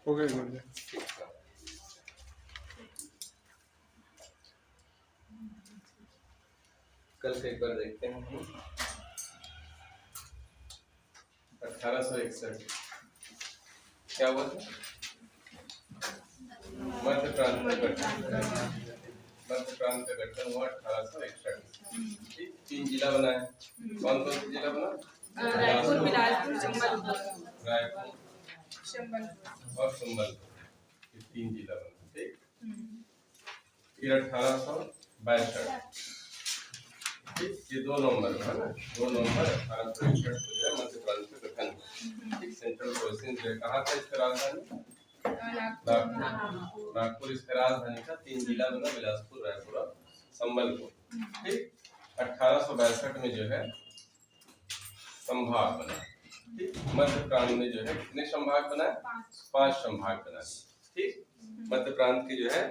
हो गए गुरुजी। ठीक है। कल से एक बार देखते हैं हम 1861 क्या हुआ था? मध्य प्रांत का गठन हुआ 1861। तीन जिला बना है। कौन कौन सा जिला बना? रायपुर, बिलासपुर, संबलपुर और संबलपुर, ये तीन जिला बना। ठीक, फिर 1862, ये 2 नवंबर है ना, 2 नवंबर 1861 को जो है मध्य प्रांत का गठन हुआ। ठीक, सेंट्रल प्रोविंस जो कहाँ था इसका राजधानी? नागपुर इसका राजधानी था। 3 जिला बना, बिलासपुर, रायपुर और संबलपुर। ठीक, 1862 में जो है संभाग बना। ठीक, मध्य प्रांत में जो है कितने संभाग बना? 5 संभाग बना। ठीक, मध्य प्रांत के जो है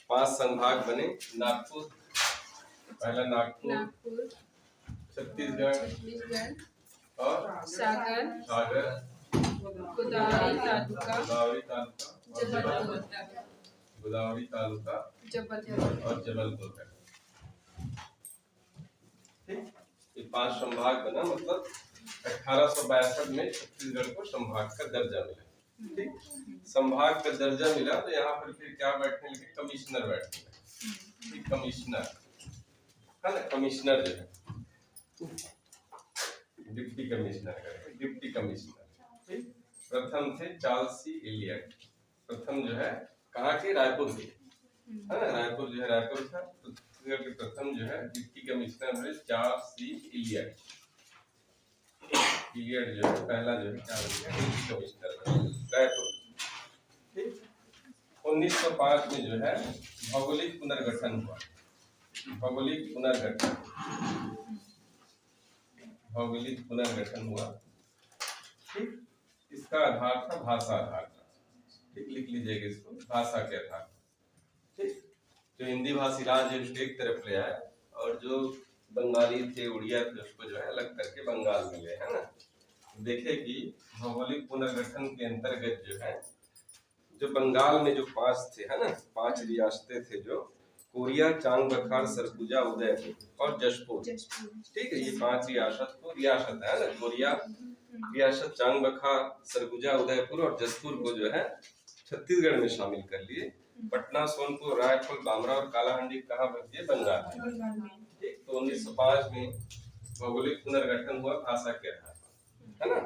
5 संभाग बने। नागपुर, पहला नागपुर, छत्तीसगढ़ और सागर, गोदावरी तालुका, और जबलपुर है। ठीक, ये 5 संभाग बना, मतलब 1862 में छत्तीसगढ़ को संभाग का दर्जा मिला। ठीक, संभाग का दर्जा मिला तो यहाँ पर फिर क्या बैठने लगे? कमिश्नर बैठने लगे। ठीक, कमिश्नर है ना, कमिश्नर जो है डिप्टी कमिश्नर। ठीक, प्रथम थे चार्ल्स सी इलियट। प्रथम जो है कहाँ के? रायपुर के, है ना, रायपुर जो है रायपुर था। तो छत्तीसगढ़ के प्रथम जो है डिप्टी कमिश्नर हुए चार्ल्स सी इलियट। इलियट जो है पहला जो है क्या बन गया? Deputy commissioner Raipur. ठीक, 1905 में जो है भौगोलिक पुनर्गठन हुआ। भौगोलिक पुनर्गठन हुआ। ठीक, इसका आधार था भाषा आधार था। ठीक, लिख लीजिएगा इसको, भाषा के आधार। ठीक, जो हिंदी भाषी राज्य उसको एक तरफ ले आए और जो बंगाली थे, उड़िया थे, उसको जो है अलग करके बंगाल में ले, है ना। देखे कि भौगोलिक पुनर्गठन के अंतर्गत जो है जो बंगाल में जो 5 थे, है ना, 5 रियासतें थे, जो कोरिया, चांग बखार, सरगुजा, उदयपुर और जशपुर। ठीक है, ये 5 रियासत है ना, कोरिया रियासत, चांग बखार, सरगुजा, उदयपुर और जशपुर को जो है छत्तीसगढ़ में शामिल कर लिए। पटना, सोनपुर, रायपुर, बामरा और कालाहांडी कहाँ भर्ती है? बंगाल में। ठीक, तो 1905 में भौगोलिक पुनर्गठन हुआ भाषा के आधार पर, है ना।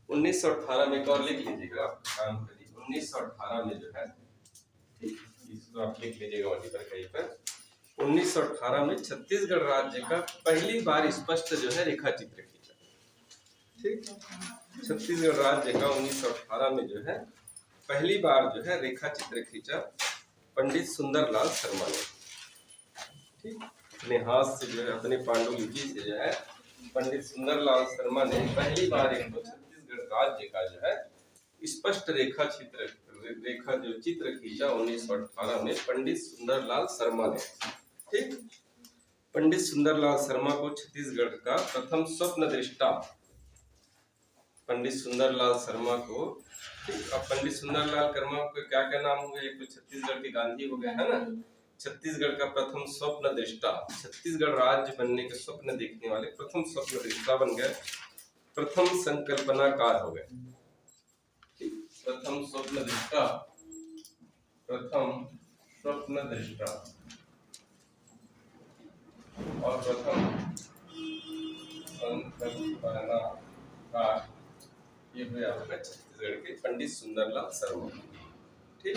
1918 में, एक और लिख लीजिएगा, काम करिए। 1918 में जो है, ठीक, इसको आप लिख लीजिएगा वहीं पर कहीं पर। 1918 में छत्तीसगढ़ राज्य का पहली बार स्पष्ट जो है रेखा चित्र खींचा। ठीक, छत्तीसगढ़ राज्य का 1918 में जो है पहली बार जो है रेखा चित्र खींचा पंडित सुंदरलाल शर्मा ने। ठीक, अपने हाथ से जो है, अपने पांडुलिपि से जो है पंडित सुंदरलाल शर्मा ने पहली बार एक छत्तीसगढ़ राज्य का जो है स्पष्ट रेखा जो चित्र खींचा 1918 में पंडित सुंदरलाल शर्मा ने। ठीक, पंडित सुंदरलाल शर्मा को छत्तीसगढ़ का प्रथम स्वप्न दृष्टा, पंडित सुंदरलाल शर्मा को, ठीक, अब पंडित सुंदरलाल शर्मा को क्या क्या नाम हुए? एक तो छत्तीसगढ़ के गांधी हो गए, है ना। छत्तीसगढ़ का प्रथम स्वप्न दृष्टा, छत्तीसगढ़ राज्य बनने के स्वप्न देखने वाले प्रथम स्वप्न दृष्टा बन गए। प्रथम संकल्पनाकार हो गए। प्रथम स्वप्न दृष्टा और प्रथम संकल्पनाकार, ये हुए आपका छत्तीसगढ़ के पंडित सुंदरलाल शर्मा। ठीक,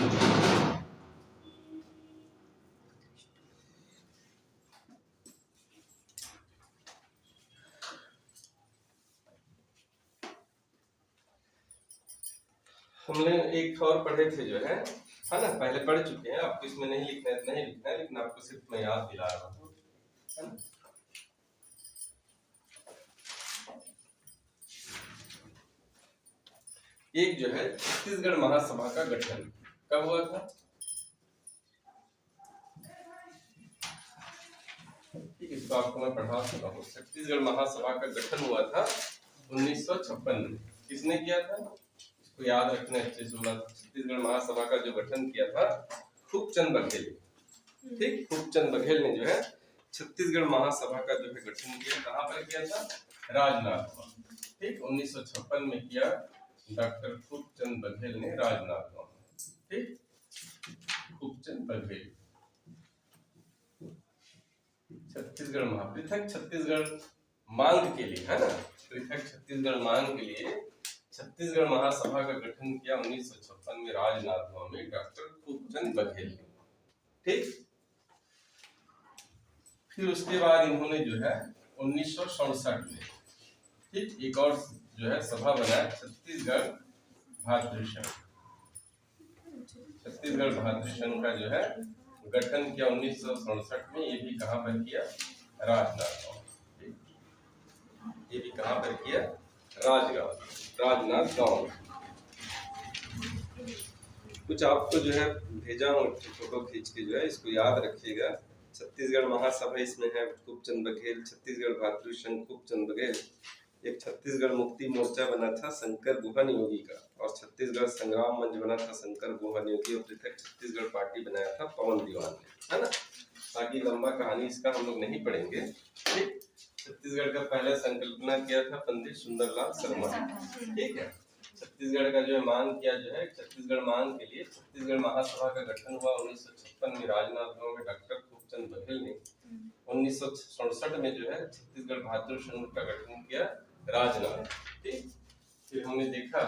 हमने एक और पढ़े थे जो है ना, पहले पढ़ चुके हैं। आपको इसमें नहीं लिखना है, लेकिन आपको सिर्फ मैं याद दिला रहा हूँ, है ना। एक जो है छत्तीसगढ़ महासभा का गठन कब हुआ था? ठीक, इसको आपको मैं पढ़ा चुका हूँ। छत्तीसगढ़ महासभा का गठन हुआ था 1956 में। किसने किया था? इसको याद रखना अच्छे से। छत्तीसगढ़ महासभा का जो गठन किया था खूबचंद बघेल, ठीक, खूबचंद बघेल ने जो है छत्तीसगढ़ महासभा का जो है गठन किया। कहाँ पर किया था? राजनांदगांव, ठीक, 1956 में किया डॉक्टर खूबचंद बघेल ने राजनांदगांव, ठीक, खूबचंद बघेल। छत्तीसगढ़ पृथक छत्तीसगढ़ मांग के लिए, है ना, पृथक छत्तीसगढ़ मांग के लिए छत्तीसगढ़ महासभा का गठन किया 1956 में राजनांदगांव में डॉक्टर खूबचंद बघेल ने, ठीक। फिर उसके बाद इन्होंने जो है 1967 में, ठीक, एक और जो है सभा बनाया, छत्तीसगढ़ भातृ संघ। छत्तीसगढ़ भातृ संघ का जो है गठन किया 1967 में। ये भी कहाँ पर किया? राजनांदगांव। ये भी कहाँ पर किया? राजनांदगांव। कुछ आपको जो है भेजा हूँ फोटो खींच के, जो है इसको याद रखिएगा। छत्तीसगढ़ महासभा इसमें है खूबचंद बघेल, छत्तीसगढ़ भातृ संघ खूबचंद बघेल। एक छत्तीसगढ़ मुक्ति मोर्चा बना था शंकर गुहन योगी का, और छत्तीसगढ़ संग्राम मंच बना था शंकर गुहन योगी, और पृथक छत्तीसगढ़ पार्टी बनाया था पवन दीवान ने, है ना। बाकी लंबा कहानी इसका हम लोग नहीं पढ़ेंगे, ठीक। छत्तीसगढ़ का पहला संकल्पना किया था पंडित सुंदरलाल शर्मा, ठीक है। छत्तीसगढ़ का जो है मांग किया, जो है छत्तीसगढ़ मांग के लिए छत्तीसगढ़ महासभा का गठन हुआ 1956 में राजनांदगांव में डॉक्टर खूबचंद बघेल ने। 1967 में जो है छत्तीसगढ़ भातृ संघ का गठन किया राजनांदगांव, ठीक। फिर हमने देखा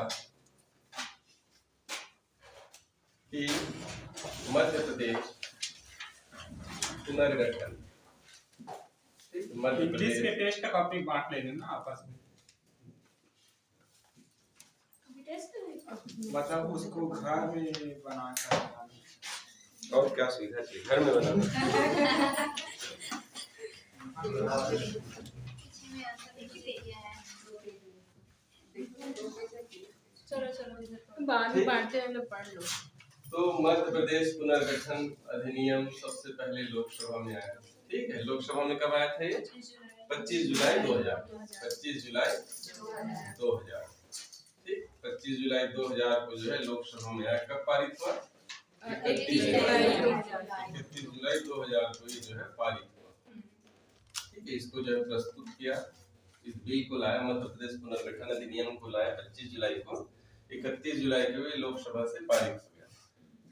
कि मध्य प्रदेश पुनर्गठन, मध्य प्रदेश के टेस्ट का कॉपी बांट लेना ना आपस में, मतलब उसको घर में बना कर। और क्या सुविधा चाहिए घर में बनाना? बाद में बांटते हैं, हम लोग पढ़ लो। तो मध्य प्रदेश पुनर्गठन अधिनियम सबसे पहले लोकसभा में आया, ठीक है। लोकसभा में कब आया था ये? 25 जुलाई 2000, 25 जुलाई 2000, ठीक। 25 जुलाई 2000 को जो है लोकसभा में आया। कब पारित हुआ? 31 जुलाई 2000 को ये जो है पारित हुआ, ठीक है। इसको जो है प्रस्तुत किया, इस बिल को लाया, मध्य प्रदेश पुनर्गठन अधिनियम को लाया 25 जुलाई को। 31 जुलाई को ये लोकसभा से पारित हो गया।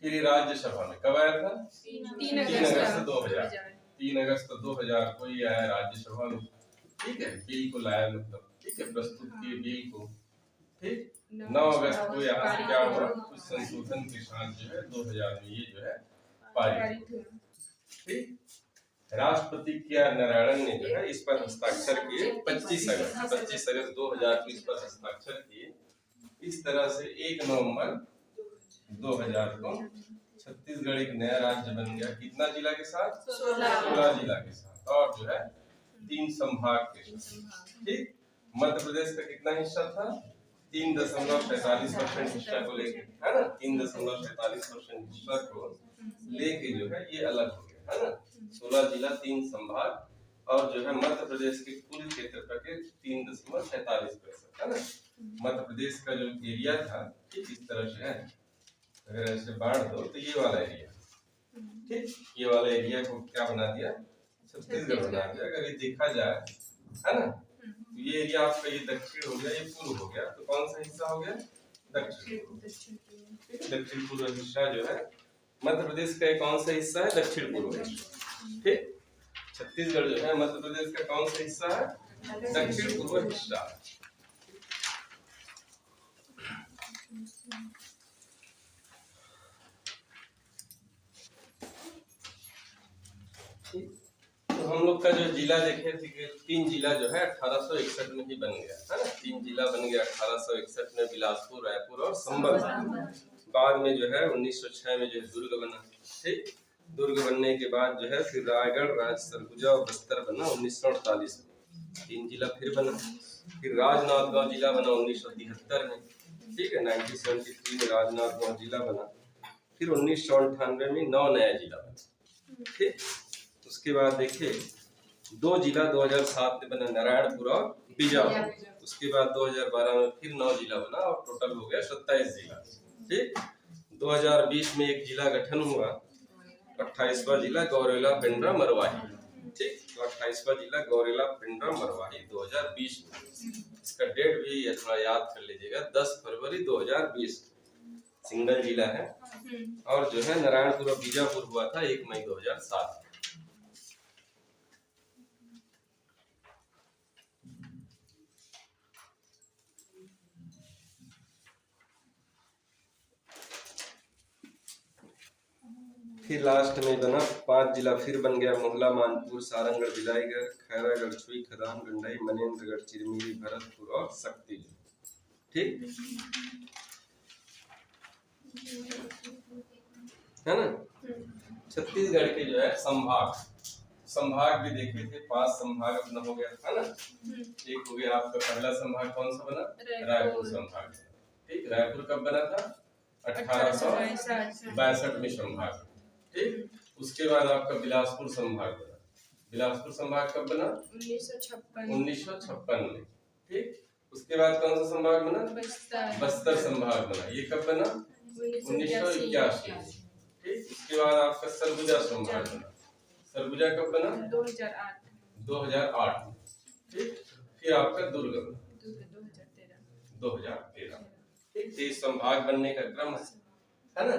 फिर राज्यसभा में कब आया था? 3 अगस्त 2000, 3 अगस्त 2000 को ये आया राज्यसभा में, ठीक है। बिल को लाया, मतलब, ठीक है, प्रस्तुत किए बिल को, ठीक। 9 अगस्त को यहाँ से क्या हुआ? कुछ संशोधन के साथ जो है 2000 में ये जो है पारित हुआ, ठीक। राष्ट्रपति के.आर. नारायणन ने जो है इस पर हस्ताक्षर किए 25 अगस्त 2000 को इस पर हस्ताक्षर किए। इस तरह से 1 नवंबर 2000 को छत्तीसगढ़ एक नया राज्य बन गया। कितना जिला के साथ? 16 जिला के साथ, और जो है 3 संभाग के साथ, ठीक। मध्य प्रदेश का कितना हिस्सा था? 3.45% हिस्सा को लेके, है ना, 3.45% हिस्सा को लेके जो है ये अलग हो गया, है ना। 16 जिला, 3 संभाग, और जो है मध्य प्रदेश के कुल क्षेत्रफल के 3.47%, है ना। मध्य प्रदेश का जो एरिया था, ठीक, इस तरह से है। अगर ऐसे बांट दो तो ये वाला एरिया, ठीक, ये वाला एरिया को क्या बना दिया? छत्तीसगढ़ बना दिया। अगर ये देखा जाए, है ना, तो ये एरिया आपका ये दक्षिण हो गया, ये पूर्व हो गया, तो कौन सा हिस्सा हो गया? दक्षिण। दक्षिण पूर्व हिस्सा जो है मध्य प्रदेश का कौन सा हिस्सा है? दक्षिण पूर्व हिस्सा, ठीक। छत्तीसगढ़ जो है मध्य प्रदेश का कौन सा हिस्सा है? दक्षिण पूर्व हिस्सा। तो हम लोग का जो जिला देखे थे कि 3 जिला जो है 1861 में ही बन गया, है ना। 3 जिला बन गया 1861 में, बिलासपुर, रायपुर और संबल। बाद में जो है 1906 में जो है दुर्ग बना, ठीक। दुर्ग बनने के बाद जो है फिर रायगढ़, राज सरगुजा और बस्तर बना 1948 में। 3 जिला फिर बना। फिर राजनांदगांव जिला बना 1973 में, ठीक है। 1973 में राजनांदगांव जिला बना। फिर 1998 में 9 नया जिला बना, ठीक। उसके बाद देखिए दो जिला 2007 में बना नारायणपुर और बीजापुर। उसके बाद 2012 में फिर 9 जिला बना और टोटल हो गया 27 जिला। ठीक, 2020 में एक जिला गठन हुआ, 28वां जिला गौरेला पिंडरा मरवाही। ठीक, तो 28वां जिला गौरेला पिंडरा मरवाही 2020 में। इसका डेट भी थोड़ा याद कर लीजिएगा, 10 फरवरी 2020 सिंगल जिला है। और जो है नारायणपुर और बीजापुर हुआ था 1 मई 2007। फिर लास्ट में बना 5 जिला फिर बन गया, मोहला, मानपुर, सारंगगढ़, बिलाईगढ़, खैरागढ़, छुई, खदान, गंडई, मनेन्द्रगढ़, चिरमिरी, भरतपुर और शक्ति। ठीक है ना। छत्तीसगढ़ के जो है संभाग भी देखे थे, 5 संभाग अपना हो गया था ना। एक हो गया आपका पहला संभाग कौन सा बना, रायपुर संभाग। ठीक, रायपुर कब बना था, 1862 में संभाग। ठीक, उसके बाद आपका बिलासपुर संभाग बना। बिलासपुर संभाग कब बना, 1956 में। ठीक, उसके बाद कौन सा संभाग बना, बस्तर संभाग बना। ये कब बना, 1981। ठीक, उसके बाद आपका सरगुजा संभाग बना। सरगुजा कब बना, 2008। ठीक, फिर आपका दुर्ग बना 2013। ठीक, ये संभाग बनने का क्रम है ना।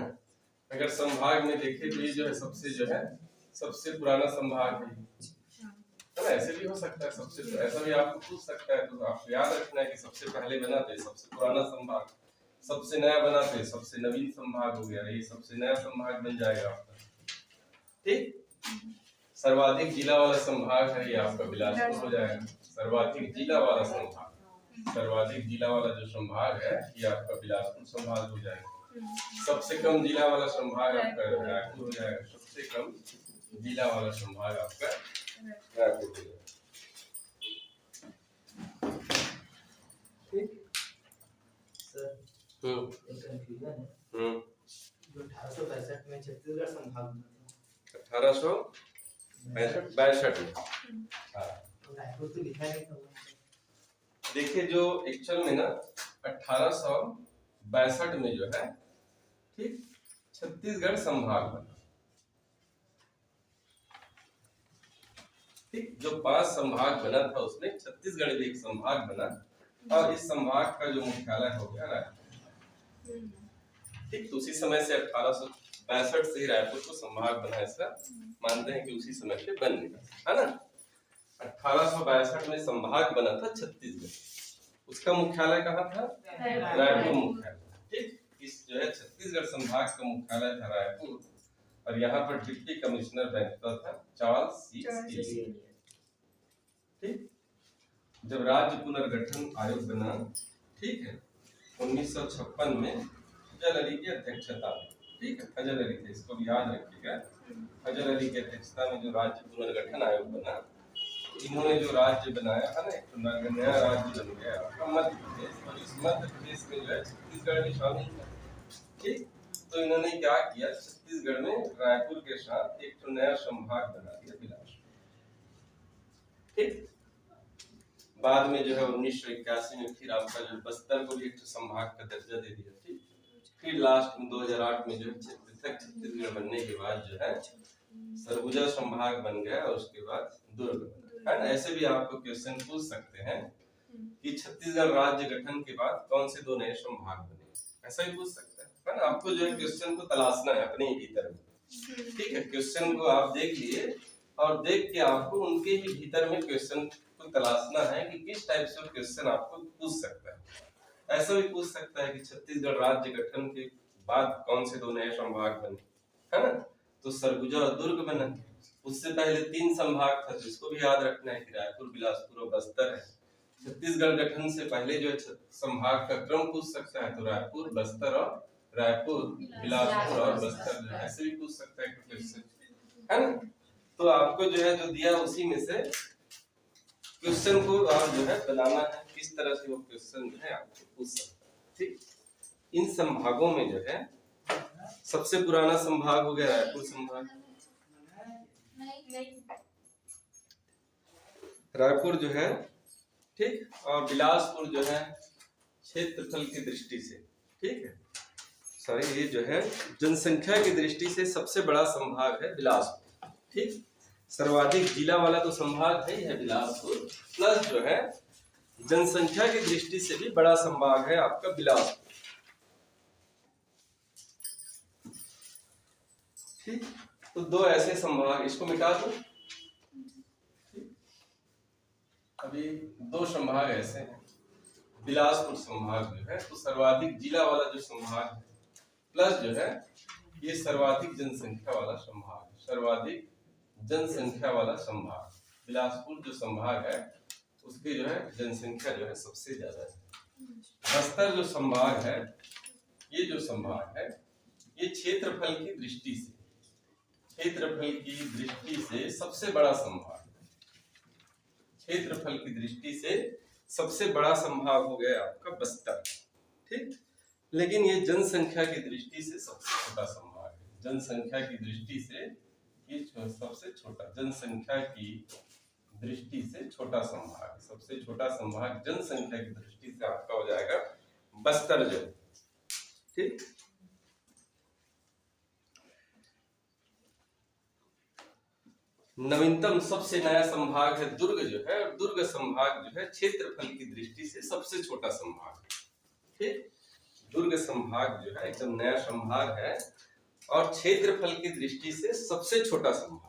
अगर संभाग में देखें तो ये जो है सबसे पुराना संभाग है ना। ऐसे भी हो सकता है, सबसे ऐसा भी आपको पूछ सकता है, तो आपको याद रखना है कि सबसे पहले बना तो सबसे पुराना संभाग, सबसे नया बना तो सबसे नवीन संभाग हो गया, ये सबसे नया संभाग बन जाएगा आपका। ठीक, सर्वाधिक जिला वाला संभाग है ये आपका बिलासपुर हो जाएगा। सर्वाधिक जिला वाला संभाग, सर्वाधिक जिला वाला जो संभाग है ये आपका बिलासपुर संभाग हो जाएगा। सबसे कम जिला वाला संभाग आपका रायपुर हो जाएगा। सबसे कम जिला वाला संभाग आपका रायपुर हो जाएगा। ठीक सर, एक कंफ्यूजन है। जो 1862 में छत्तीसगढ़ संभाग बना था, 1862 में, हाँ, तो रायपुर तो लिखा नहीं था। देखिए जो एक्चुअल में ना 1862 में जो है, ठीक, छत्तीसगढ़ संभाग बना। ठीक, जो 5 संभाग बना था उसमें छत्तीसगढ़ भी एक संभाग बना और इस संभाग का जो मुख्यालय हो गया रायपुर। ठीक, तो उसी समय से 1862 से ही रायपुर को संभाग बना, ऐसा मानते हैं कि उसी समय से बन गया है ना। 1862 में संभाग बना था छत्तीसगढ़, उसका मुख्यालय कहाँ था, रायपुर मुख्यालय। ठीक, इस जो है छत्तीसगढ़ संभाग का मुख्यालय था रायपुर और यहाँ पर डिप्टी कमिश्नर बैठता था चार्ल्स सी स्किली। ठीक, जब राज्य पुनर्गठन आयोग बना, ठीक है, 1956 में फजल अली की अध्यक्षता में, ठीक है, फजल अली थे, इसको भी याद रखिएगा। फजल अली की अध्यक्षता में जो राज्य पुनर्गठन आयोग बना, इन्होंने जो राज्य बनाया है ना, एक नया राज्य बन गया आपका मध्य प्रदेश, और इस मध्य प्रदेश में जो है छत्तीसगढ़ भी शामिल है। ठीक, तो इन्होंने क्या किया, छत्तीसगढ़ में रायपुर के साथ एक नया संभाग बना दिया, बिलासपुर। ठीक, बाद में जो है 1981 में फिर आपका जो बस्तर को भी एक संभाग का दर्जा दे दिया। ठीक, फिर लास्ट में 2008 में जो पृथक छत्तीसगढ़ बनने के बाद जो है सरगुजा संभाग बन गया और उसके बाद दुर्ग बना, है ना। ऐसे भी आपको क्वेश्चन पूछ सकते हैं कि छत्तीसगढ़ राज्य गठन के बाद कौन से 2 नए संभाग बने, ऐसा ही पूछ सकते हैं ना। आपको जो है क्वेश्चन को तलाशना है अपने ही भीतर में। ठीक है, क्वेश्चन को आप देख लिए और देख के आपको उनके ही भीतर में क्वेश्चन को तलाशना है कि किस टाइप से क्वेश्चन आपको पूछ सकता है। ऐसा भी पूछ सकता है कि छत्तीसगढ़ राज्य गठन के बाद कौन से 2 नए संभाग बने, है ना। तो सरगुजा और दुर्ग बना। उससे पहले 3 संभाग था, तो इसको भी याद रखना है कि रायपुर, बिलासपुर और बस्तर है। छत्तीसगढ़ गठन से पहले जो है संभाग का क्रम पूछ सकता है, तो रायपुर, बस्तर और रायपुर, बिलासपुर और बस्तर जो ऐसे भी पूछ सकता है क्वेश्चन, है ना। तो आपको जो है जो दिया उसी में से क्वेश्चन को आप जो है बनाना है, किस तरह से वो क्वेश्चन जो है आपको पूछ सकता है। ठीक, इन संभागों में जो है सबसे पुराना संभाग हो गया रायपुर संभाग। रायपुर जो है, ठीक, और बिलासपुर जो है क्षेत्रफल की दृष्टि से, ठीक है, सॉरी, ये जो है जनसंख्या की दृष्टि से सबसे बड़ा संभाग है बिलासपुर, ठीक। सर्वाधिक जिला वाला तो संभाग है ही है बिलासपुर, प्लस जो है जनसंख्या की दृष्टि से भी बड़ा संभाग है आपका बिलासपुर, ठीक। तो दो ऐसे संभाग, इसको मिटा दो। अभी दो संभाग ऐसे हैं, बिलासपुर संभाग जो है तो सर्वाधिक जिला वाला जो संभाग है, प्लस जो है ये सर्वाधिक जनसंख्या वाला संभाग, सर्वाधिक जनसंख्या वाला संभाग। बिलासपुर जो संभाग है उसकी जो है जनसंख्या जो है सबसे ज्यादा है। बस्तर जो संभाग है, ये जो संभाग है ये क्षेत्रफल की दृष्टि से, क्षेत्रफल की दृष्टि से सबसे बड़ा संभाग, क्षेत्रफल की दृष्टि से सबसे बड़ा संभाग हो गया आपका बस्तर, ठीक। लेकिन ये जनसंख्या की दृष्टि से सबसे छोटा संभाग है, जनसंख्या की दृष्टि से ये सबसे छोटा, जनसंख्या की दृष्टि से छोटा संभाग, सबसे छोटा संभाग जनसंख्या की दृष्टि से आपका हो जाएगा बस्तर जो, ठीक। नवीनतम सबसे नया संभाग है दुर्ग जो है, और दुर्ग संभाग जो है क्षेत्रफल की दृष्टि से सबसे छोटा संभाग, ठीक। दुर्ग संभाग जो है एकदम नया संभाग है और क्षेत्रफल की दृष्टि से सबसे छोटा संभाग।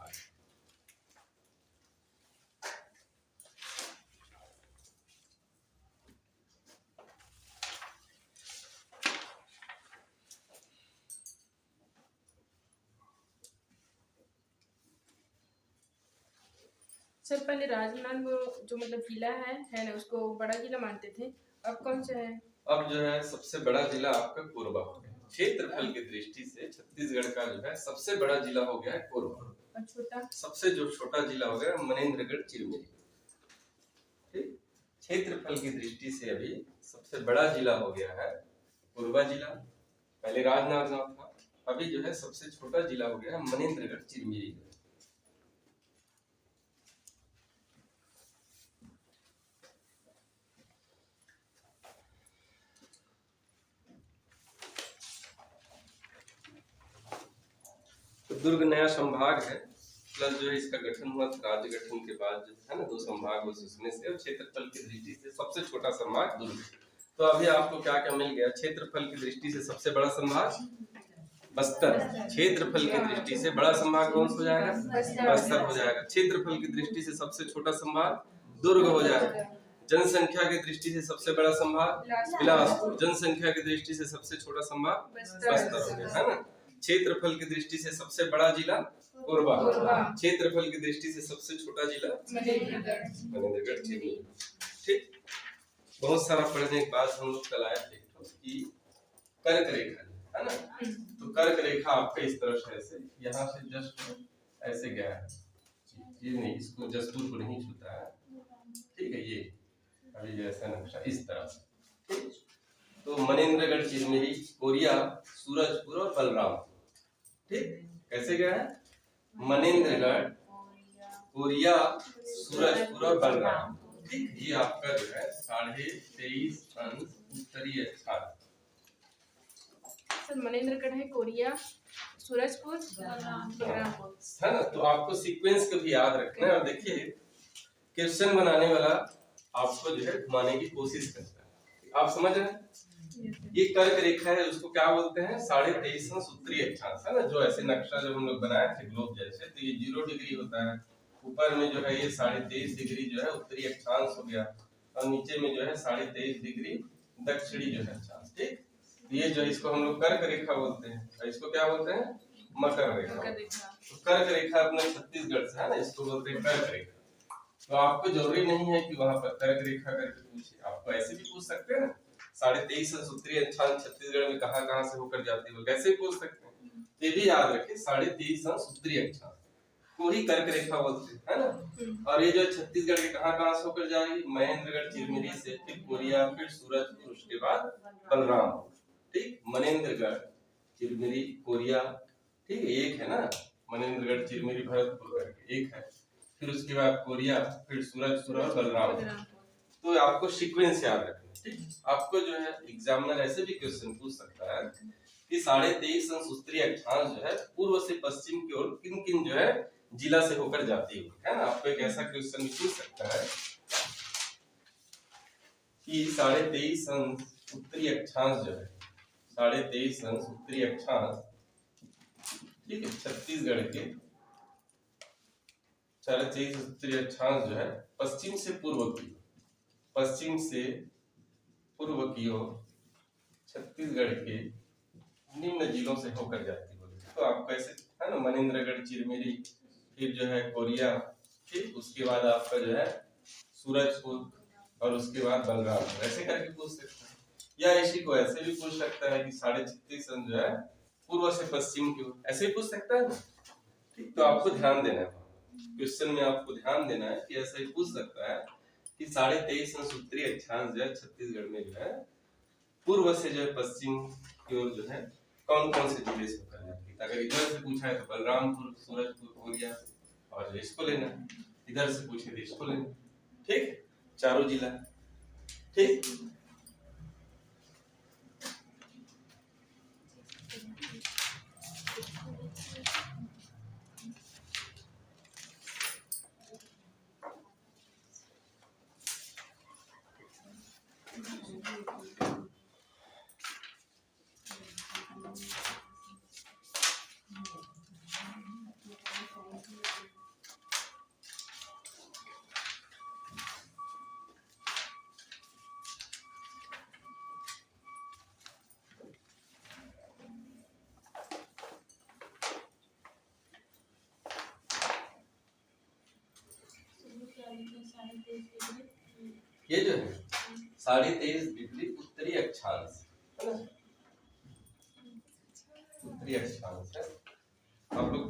सर पहले राजनांदगांव जो मतलब जिला है ना, उसको बड़ा जिला मानते थे, अब कौन सा है? अब जो है सबसे बड़ा जिला आपका कोरबा हो गया, क्षेत्रफल की दृष्टि से छत्तीसगढ़ का जो है सबसे बड़ा जिला हो गया है कोरबा, और छोटा सबसे जो छोटा जिला हो गया मनेन्द्रगढ़ चिरमिरी, ठीक। क्षेत्रफल की दृष्टि से अभी सबसे बड़ा जिला हो गया है कोरबा जिला, पहले राजनांदगांव था, अभी जो है सबसे छोटा जिला हो गया है मनेन्द्रगढ़ चिरमिरी। दुर्ग नया संभाग है, प्लस जो है इसका गठन हुआ राज्य गठन के बाद जो है ना, दो संभाग उसमें से, और क्षेत्रफल की दृष्टि से सबसे छोटा संभाग दुर्ग। तो अभी आपको क्या क्या मिल गया, क्षेत्रफल की दृष्टि से सबसे बड़ा संभाग बस्तर, क्षेत्रफल की दृष्टि से बड़ा संभाग कौन सा हो जाएगा, बस्तर हो जाएगा। क्षेत्रफल की दृष्टि से सबसे छोटा संभाग दुर्ग हो जाएगा। जनसंख्या की दृष्टि से सबसे बड़ा संभाग बिलासपुर, जनसंख्या की दृष्टि से सबसे छोटा संभाग बस्तर हो गया, है ना। क्षेत्रफल की दृष्टि से सबसे बड़ा जिला कोरबा, क्षेत्रफल की दृष्टि से सबसे छोटा जिला मनेन्द्रगढ़ चिरमिरी, ठीक। बहुत सारा पढ़ने के बाद हम लोग कल आए थे कि कर्क रेखा है ना, तो कर्क रेखा आपका इस तरह से ऐसे यहाँ से जस्ट ऐसे गया है, ये नहीं, इसको जसपुर को नहीं छूता है, ठीक है। ये अभी जैसा नक्शा इस तरह से, ठीक। तो मनेन्द्रगढ़ चिरमिरी कोरिया सूरजपुर और बलराम, ठीक। कैसे गया है, मनेन्द्रगढ़ कोरिया सूरजपुर और बलराम, ठीक। ये आपका जो है 23.5 अंश उत्तरी अक्षांश। सर मनेन्द्रगढ़ है, कोरिया, सूरजपुर, बलरामपुर, है ना। तो आपको सीक्वेंस को भी याद रखना है, और देखिए क्वेश्चन बनाने वाला आपको जो है घुमाने की कोशिश करता है, आप समझ रहे हैं। ये कर्क रेखा है, उसको क्या बोलते हैं, 23.5 अंश उत्तरी अक्षांश, है ना। जो ऐसे नक्शा जब हम लोग बनाए थे ग्लोब जैसे, तो ये 0 डिग्री होता है, ऊपर में जो है ये 23.5 डिग्री जो है उत्तरी अक्षांश हो गया, और नीचे में जो है 23.5 डिग्री दक्षिणी जो है अक्षांश, ठीक। ये जो इसको हम लोग कर्क रेखा बोलते हैं, और इसको क्या बोलते हैं, मकर रेखा। तो कर्क रेखा अपने छत्तीसगढ़ से है ना, इसको बोलते हैं कर्क रेखा। तो आपको जरूरी नहीं है कि वहां पर कर्क रेखा करके पूछे, आपको ऐसे भी पूछ सकते हैं ना, 23.5 अंश उत्तरी अक्षांश छत्तीसगढ़ में कहां से होकर जाती है, कैसे भी पूछ सकते हैं। ये भी याद रखें, 23.5 अंश उत्तरी अक्षांश को ही कर्क रेखा बोलते हैं, है ना। और ये जो छत्तीसगढ़ के कहां से होकर जाएगी, महेंद्रगढ़ चिरमिरी से, फिर कोरिया, फिर सूरजपुर, उसके बाद बलराम, ठीक। मनेन्द्रगढ़ चिरमिरी कोरिया, ठीक है, एक है ना, मनेन्द्रगढ़ चिरमिरी भरतपुर करके एक है, फिर उसके बाद कोरिया, फिर सूरजपुर और बलरामपुर। बलरामपुर। तो आपको सीक्वेंस याद रखना, ठीक। आपको जो है एग्जामिनर ऐसे भी क्वेश्चन पूछ सकता है कि 23.5 अंश उत्तरी अक्षांश जो है पूर्व से पश्चिम की ओर किन किन जो है जिला से होकर जाती है ना। आपको एक ऐसा क्वेश्चन पूछ सकता है कि 23.5 अंश उत्तरी अक्षांश जो है 23.5 अंश उत्तरी अक्षांश, ठीक है, छत्तीसगढ़ के 23.5 उत्तरी अक्षांश जो है पश्चिम से पूर्व की, पश्चिम से पूर्व की ओर छत्तीसगढ़ के निम्न जिलों से होकर जाती है। तो आपको ऐसे है ना, मनेन्द्रगढ़, चिरमिरी, फिर जो है कोरिया, ठीक, उसके बाद आपका जो है सूरजपुर और उसके बाद बलरामपुर, ऐसे करके पूछ सकता है। या इसी को ऐसे भी पूछ सकता है कि 36.5 अंश जो है पूर्व से पश्चिम की ओर, ऐसे भी पूछ सकता है, ठीक। तो आपको ध्यान देना है क्वेश्चन में, आपको ध्यान देना है कि ऐसा ही पूछ सकता है कि 23.5 अंश उत्तरी अक्षांश जो है छत्तीसगढ़ में जो है पूर्व से जो है पश्चिम की ओर जो है कौन कौन से जिले से होकर जाती है। अगर इधर से पूछा है तो बलरामपुर, सूरजपुर, कोरिया, और इसको लेना, इधर से पूछे तो इसको लेना, ठीक, चारों जिला, ठीक। ये जो है 23.5 डिग्री उत्तरी अक्षांश है ना, उत्तरी अक्षांश है। आप लोग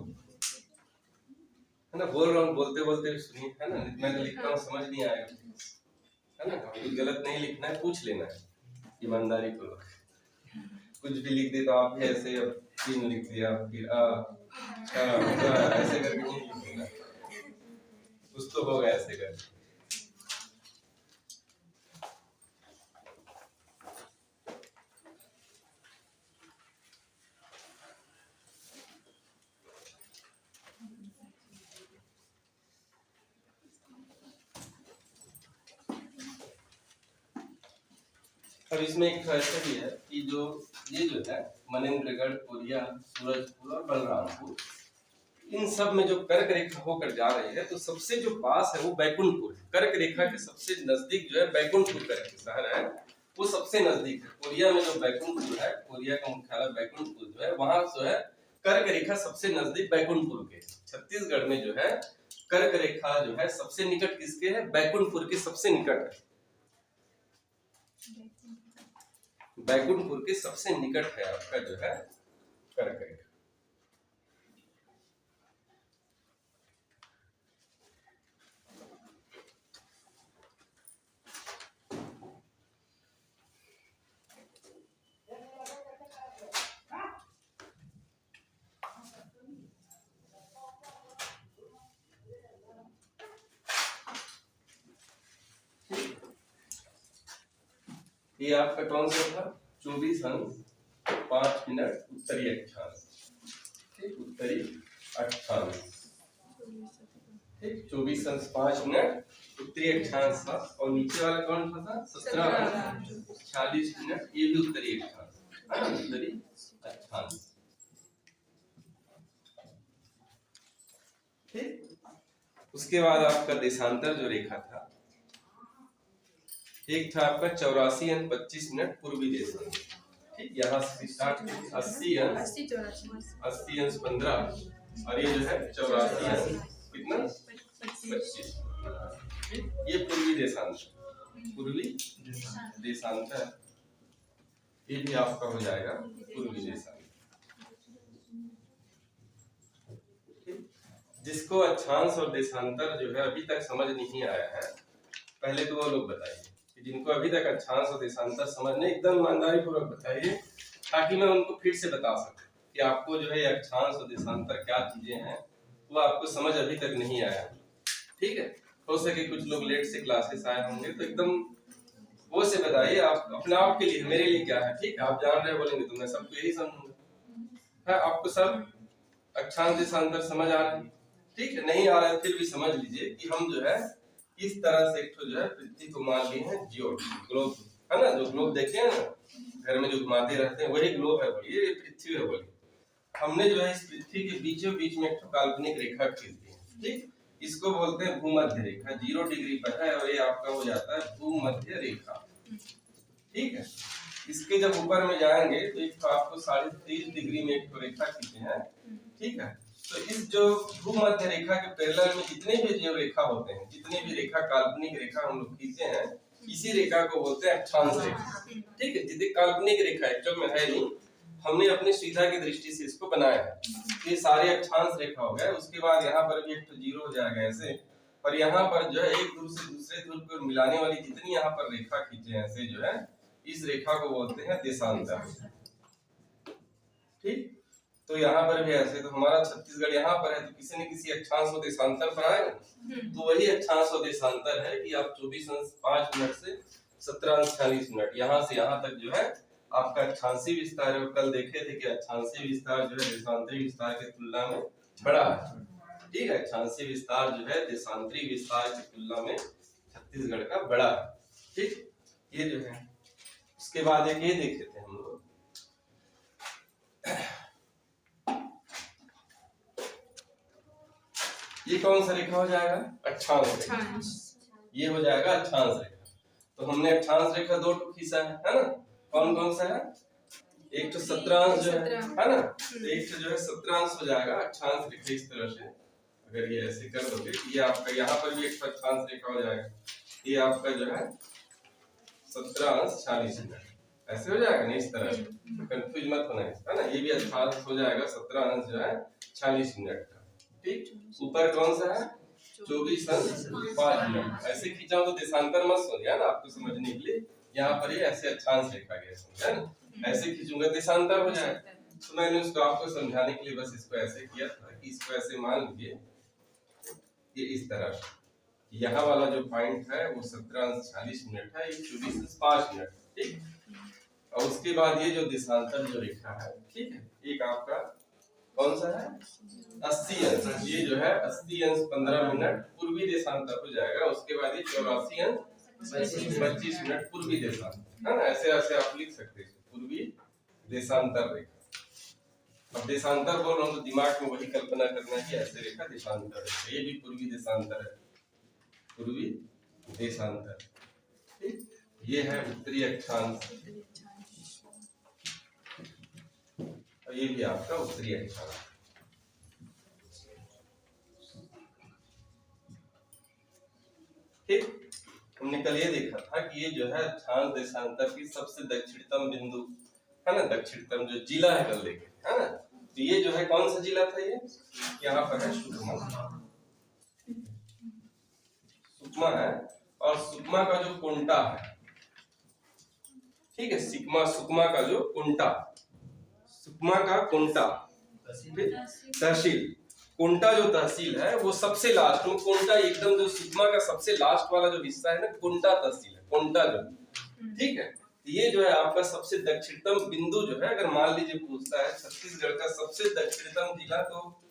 है ना, बोल रहा हूँ, बोलते बोलते सुनिए, है ना, मैं तो लिखता हूँ, समझ नहीं आएगा, है ना, कुछ गलत नहीं लिखना है, पूछ लेना है ईमानदारी पूर्वक। कुछ भी लिख दे तो आप ऐसे 3 लिख दिया, फिर ऐसे करके नहीं लिखेगा, कुछ तो होगा ऐसे करके। अब इसमें एक ऐसा भी है कि जो ये जो है मनेन्द्रगढ़, कोरिया, सूरजपुर और बलरामपुर, इन सब में जो कर्क रेखा होकर जा रही है, तो सबसे जो पास है वो बैकुंठपुर, कर्क रेखा के सबसे नजदीक जो है बैकुंठपुर करके शहर है, वो सबसे नजदीक है। कोरिया में जो बैकुंठपुर है, कोरिया का मुख्यालय बैकुंठपुर जो है, वहां जो है कर्क रेखा सबसे नजदीक बैकुंठपुर के। छत्तीसगढ़ में जो है कर्क रेखा जो है सबसे निकट किसके है, बैकुंठपुर के सबसे निकट है, बैकुंठपुर के सबसे निकट है आपका जो है कर्क रेखा। ये आपका कौन सा था, 24 अंश 5 मिनट उत्तरी अक्षांश, ठीक, उत्तरी अक्षांश, ठीक, 24 अंश 5 मिनट उत्तरी अक्षांश था। और नीचे वाला कौन सा था, 17 अंश 40 मिनट, ये भी उत्तरी अक्षांश है ना, उत्तरी अक्षांश, ठीक। उसके बाद आपका देशांतर जो रेखा था, एक था आपका 84 अंश 25 मिनट पूर्वी देशांतर, ठीक, यहाँ से स्टार्ट 80 अंश 15, और ये जो है 84 अंश कितना 25, ठीक, ये पूर्वी देशांतर, पूर्वी देशांतर, ये भी आपका हो जाएगा पूर्वी देशांतर, ठीक। जिसको अक्षांश और देशांतर जो है अभी तक समझ नहीं आया है, पहले तो वो लोग बताइए, जिनको अभी तक अक्षांश और देशांतर समझने, एकदम ईमानदारी पूर्वक बताइए, ताकि मैं उनको फिर से बता सकूं कि आपको जो है अक्षांश और देशांतर क्या चीजें हैं, वो आपको समझ अभी तक नहीं आया, ठीक है। हो सके कुछ लोग लेट से क्लासेस आए होंगे तो एकदम वो से बताइए, आप अपने आप के लिए, मेरे लिए क्या है, ठीक है। आप जान रहे बोलेंगे तो मैं सबको यही समझूंगा। है आपको सब अक्षांश देशांतर समझ आ रहा है, ठीक है। नहीं आ रहा है फिर भी समझ लीजिए कि हम जो है इस तरह से एक तो जो है पृथ्वी को मान लिए हैं जियो ग्लोब, है ना। जो ग्लोब देखे हैं ना घर में जो घुमाते रहते हैं वही ग्लोब है, बोलिए ये पृथ्वी है। बोलिए हमने जो है इस पृथ्वी के बीचों बीच में एक काल्पनिक रेखा खींच दी है, ठीक। इसको बोलते हैं भूमध्य रेखा, 0 डिग्री पर है और ये आपका हो जाता है भूमध्य रेखा, ठीक है। इसके जब ऊपर में जाएंगे तो एक तो आपको 23.5 डिग्री में एक रेखा खींचे हैं, ठीक है। तो इस जो भूमध्य रेखा के पैरेलल में जितने भी जो रेखा होते हैं, जितने भी रेखा काल्पनिक रेखा हम लोग खींचे हैं, इसी रेखा को बोलते हैं अक्षांश रेखा, ठीक है। जितनी काल्पनिक रेखा एक्चुअल में है नहीं, हमने अपनी सुविधा की दृष्टि से इसको बनाया है। ये सारे अक्षांश रेखा हो गए। उसके बाद यहाँ पर भी एक तो 0 हो जाएगा ऐसे, और यहाँ पर जो है एक ध्रुव से दूसरे ध्रुव को मिलाने वाली जितनी यहाँ पर रेखा खींचे हैं ऐसे जो है इस रेखा को बोलते हैं देशांतर, ठीक। तो यहाँ पर भी ऐसे, तो हमारा छत्तीसगढ़ यहाँ पर है तो किसी न किसी अक्षांश व देशांतर पर आएगा, तो वही अक्षांश व देशांतर है कि आप 24:05 से 17:46 यहाँ से यहाँ तक जो है आपका अक्षांशी विस्तार है। कल देखे थे कि अक्षांशी विस्तार जो है देशांतरी विस्तार की तुलना में बड़ा है, ठीक है। अक्षांशी विस्तार जो है देशांतरी विस्तार की तुलना में छत्तीसगढ़ का बड़ा है, ठीक। ये जो है उसके बाद एक ये देखे थे हम लोग, ये कौन सा रेखा हो जाएगा, अक्षांश रेखा। ये हो जाएगा अक्षांश रेखा। तो हमने अक्षांश रेखा 2 खींचा है ना। कौन कौन सा है, एक तो 17 जो है ना, तो एक तो जो है 17 हो जाएगा अक्षांश रेखा। इस तरह से अगर ये ऐसे कर दोगे ये आपका यहाँ पर भी एक अक्षांश रेखा हो जाएगा। ये आपका जो है 17:46 ऐसे हो जाएगा ना, इस तरह से कंफ्यूज मत होना है ना। ये भी अक्षांश हो जाएगा 17:46 का, ठीक। ऊपर कौन सा है 24:05 ऐसे खींचा तो देशांतर मत समझ गया ना, आपको समझने के लिए यहाँ पर ये ऐसे अक्षांश रेखा गया, समझा ना। ऐसे खींचूंगा देशांतर हो जाएगा। तो मैंने उसको आपको समझाने के लिए बस इसको ऐसे किया था कि इसको ऐसे मान लीजिए ये इस तरह से, यहाँ वाला जो पॉइंट है वो 17:46 है, ये 24:05, ठीक। और उसके बाद ये जो देशांतर जो रेखा है, ठीक है, एक आपका कौन सा है 80°, ये जो है 80°15 पूर्वी देशांतर हो जाएगा। उसके बाद ये 84°25 पूर्वी देशांतर, है ना। ऐसे ऐसे आप लिख सकते हैं पूर्वी देशांतर रेखा। अब देशांतर बोल रहा हूँ तो दिमाग में वही कल्पना करना है कि ऐसे रेखा देशांतर है, ये भी पूर्वी देशांतर है, पूर्वी देशांतर, ठीक। ये है उत्तरी अक्षांश और ये भी आपका उत्तरी अक्षांश, ठीक। हमने कल ये देखा था कि ये जो है अक्षांश देशांतर की सबसे दक्षिणतम बिंदु है ना, दक्षिणतम जो जिला है कल देखे, है ना। तो ये जो है कौन सा जिला था, ये यहाँ पर है सुकमा, सुकमा है। और सुकमा का जो कुंटा है, ठीक है, सुकमा का जो कुंटा, सुकमा का कुंटा तहसील, कुंटा जो तहसील है वो सबसे लास्ट में, कुंटा एकदम जो सुकमा का सबसे लास्ट वाला जो हिस्सा है ना, कुंटा तहसील है, कुंटा जो, ठीक है। ये जो है आपका सबसे दक्षिणतम बिंदु जो है, अगर मान लीजिए पूछता है छत्तीसगढ़ का सबसे दक्षिणतम जिला तो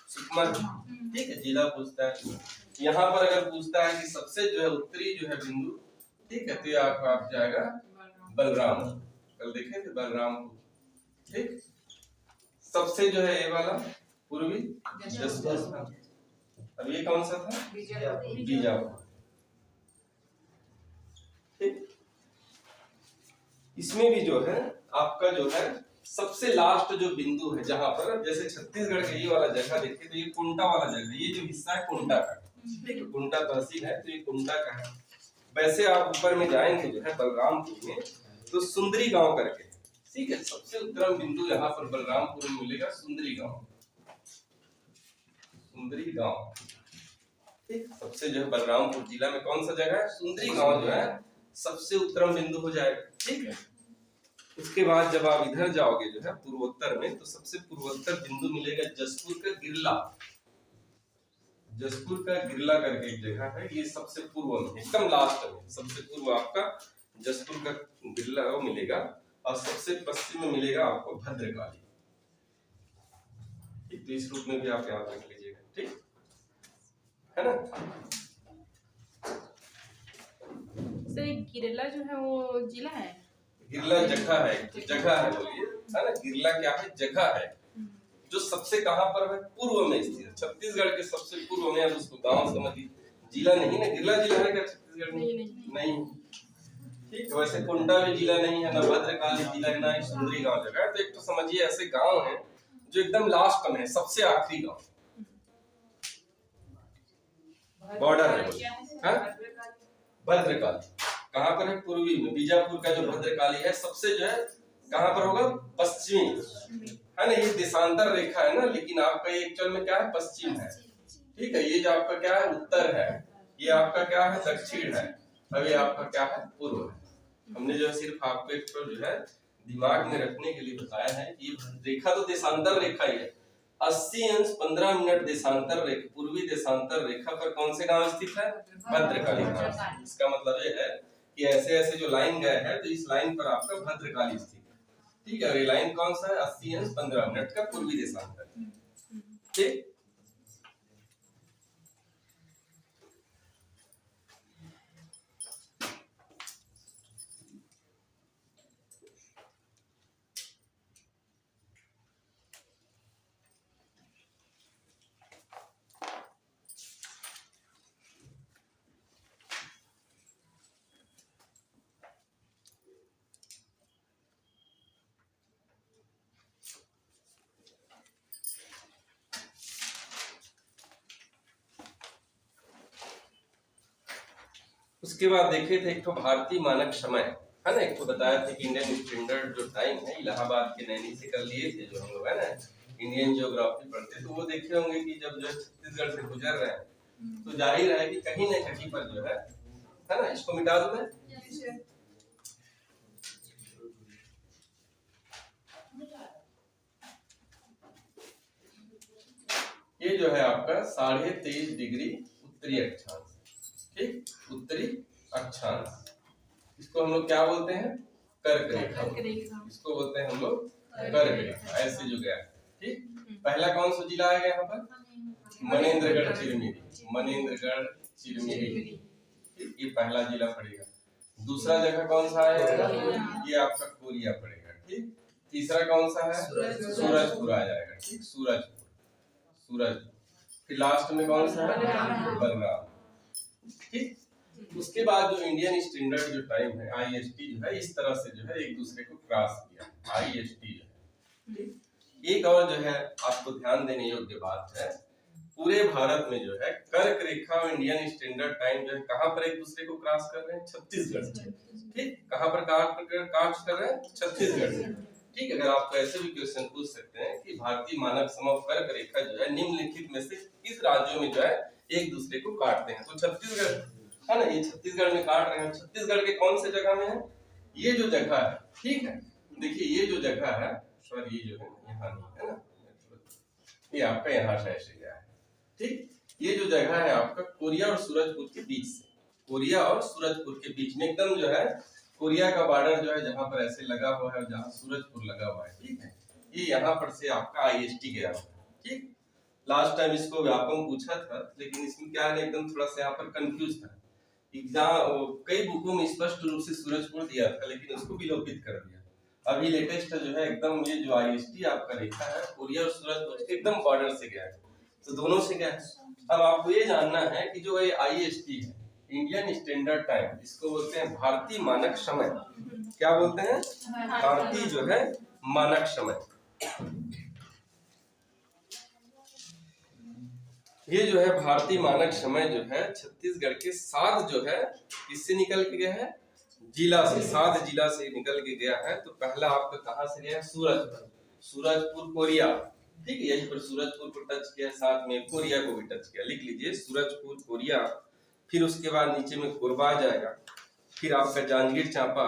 सुकमा, ठीक है, जिला पूछता है। यहाँ पर अगर पूछता है कि सबसे जो है उत्तरी जो है बिंदु, ठीक है, तो ये आपका आप जाएगा बलराम, कल देखे थे बलरामपुर, ठीक। सबसे जो है ये वाला पूर्वी जसपुर था। अब ये कौन सा था, बीजापुर, ठीक। इसमें भी जो है आपका जो है सबसे लास्ट जो बिंदु है, जहां पर जैसे छत्तीसगढ़ का ये वाला जगह देखिए तो ये कुंटा वाला जगह, ये जो हिस्सा है कुंटा का, ठीक है, कुंटा तहसील है तो ये कुंटा का है। वैसे आप ऊपर में जाएंगे जो है बलरामपुर में तो सुंदरी गांव करके, ठीक है, सबसे उत्तरम बिंदु यहाँ पर बलरामपुर में मिलेगा सुंदरी गांव, सुंदरी गांव, ठीक। सबसे जो है बलरामपुर जिला में कौन सा जगह है, सुंदरी गांव जो है सबसे उत्तरम बिंदु हो जाएगा, ठीक है। उसके बाद जब आप इधर जाओगे जो है पूर्वोत्तर में, तो सबसे पूर्वोत्तर बिंदु मिलेगा जसपुर का गिरला, जसपुर का गिरला करके एक जगह है, ये सबसे पूर्व में, एकदम लास्ट में, सबसे पूर्व आपका जसपुर का गिरला वो मिलेगा, और सबसे पश्चिम में मिलेगा आपको भद्रकाली। तो इस रूप में भी आप याद रख लीजिएगा, ठीक है ना। सर गिरला जो है वो जिला है? गिरला जगह है, जगह है बोलिए, है ना। गिरला क्या है? जगह है, जो सबसे कहां पर है? पूर्व में स्थित है, छत्तीसगढ़ के सबसे पूर्व में। अब उसको गांव समझिए, जिला नहीं ना। गिरला जिला है क्या छत्तीसगढ़ में? नहीं। ठीक है, वैसे कुंडा भी जिला नहीं है, ना भद्रकाली जिला है, ना ही सुंदरी गांव जगह है। तो एक तो समझिए ऐसे गांव है जो एकदम लास्ट में है, सबसे आखिरी गांव, बॉर्डर है। भद्रकाली कहाँ पर है? पूर्वी में। बीजापुर का जो भद्रकाली है सबसे जो है कहाँ पर होगा? पश्चिमी, है ना। ये देशांतर रेखा है ना, लेकिन आपका ये एक्चुअल में क्या है? पश्चिम है, ठीक है। ये जो आपका क्या है? उत्तर है। ये आपका क्या है? दक्षिण है। अब ये आपका क्या है? पूर्व है। हमने जो है सिर्फ आपको एक जो है दिमाग में रखने के लिए बताया है कि रेखा तो देशांतर रेखा ही है। 80 अंश 15 मिनट देशांतर रेखा, पूर्वी देशांतर रेखा पर कौन से गांव स्थित है? भद्रकाली गांव। इसका मतलब ये है कि ऐसे ऐसे जो लाइन गए हैं, तो इस लाइन पर आपका भद्रकाली स्थित है, ठीक है। और ये लाइन कौन सा है? 80 अंश 15 मिनट का पूर्वी देशांतर, ठीक। उसके बाद देखे थे एक तो भारतीय मानक समय, है ना। एक तो बताया था कि इंडियन स्टैंडर्ड जो टाइम है, इलाहाबाद के नैनी से कर लिए थे जो हम लोग, है ना, इंडियन ज्योग्राफी पढ़ते। तो वो देखे होंगे कि जब जो छत्तीसगढ़ से गुजर रहे हैं, तो जाहिर है कि कहीं न कहीं पर जो है ना। इसको मिटा दूं मैं? ये जो है आपका 23.5 डिग्री उत्तरी अक्षांश, ठीक, उत्तरी अक्षांश। इसको हम लोग क्या बोलते हैं? कर्क रेखा। इसको बोलते हैं हम लोग कर्क रेखा। ऐसे जो गया, ठीक। पहला कौन सा जिला आएगा यहाँ पर? मनेंद्रगढ़ चिरमिरी। मनेंद्रगढ़ चिरमिरी, ये पहला जिला पड़ेगा। दूसरा जगह कौन सा आएगा? ये आपका कोरिया पड़ेगा, ठीक। तीसरा कौन सा है? सूरजपुर आ जाएगा, ठीक, सूरजपुर। फिर लास्ट में कौन सा है? बलराम, ठीक। उसके बाद जो इंडियन स्टैंडर्ड जो टाइम है, IST जो है, इस तरह से जो है एक दूसरे को क्रॉस किया, IST जो है। एक और जो है आपको ध्यान देने योग्य बात है, पूरे भारत में जो है कर्क रेखा और इंडियन स्टैंडर्ड टाइम जो है कहाँ पर एक दूसरे को क्रॉस कर रहे हैं? छत्तीसगढ़ से, ठीक। कहाँ पर क्रॉस कर रहे हैं? छत्तीसगढ़ से, ठीक। अगर आपको ऐसे भी क्वेश्चन पूछ सकते हैं कि भारतीय मानक समय कर्क रेखा जो है निम्नलिखित में से किस राज्यों में जो है एक दूसरे को काटते हैं? तो छत्तीसगढ़, है ना। ये छत्तीसगढ़ में काट रहे हैं। छत्तीसगढ़ के कौन से जगह में है? ये जो जगह है, ठीक है, देखिए ये जो जगह है, सॉरी ये जो है यहाँ नहीं है ना, ये आपका यहाँ से ऐसे गया है, ठीक। ये जो जगह है आपका कोरिया और सूरजपुर के बीच से, कोरिया और सूरजपुर के बीच में एकदम जो है कोरिया का बॉर्डर जो है जहां पर ऐसे लगा हुआ है, जहां सूरजपुर लगा हुआ है, ठीक है। ये यहाँ पर से आपका IST गया हुआ है, ठीक। लास्ट टाइम इसको व्यापम पूछा था, लेकिन इसमें क्या है एकदम थोड़ा सा यहाँ पर कंफ्यूज था। एग्जाम कई बुकों में स्पष्ट रूप से सूरजपुर दिया था, लेकिन उसको विलोपित कर दिया। अभी लेटेस्ट जो है एकदम ये जो IST आपका रेखा है, कोरिया और सूरजपुर के एकदम बॉर्डर से गया है, तो दोनों से गया है। अब आपको ये जानना है कि जो ये IST है, इंडियन स्टैंडर्ड टाइम, इसको बोलते हैं भारतीय मानक समय। क्या बोलते हैं? भारतीय जो है मानक समय। ये जो है भारतीय मानक समय जो है छत्तीसगढ़ के 7 जो है किससे निकल के गया है? जिला से, 7 जिला से निकल के गया है। तो पहला आपका कहां से गया? सूरजपुर, सूरजपुर कोरिया, ठीक है। यहीं पर सूरजपुर को टच किया, साथ में कोरिया को भी टच किया। लिख लीजिए सूरजपुर कोरिया, फिर उसके बाद नीचे में कोरबा आ जाएगा, फिर आपका जांजगीर चांपा,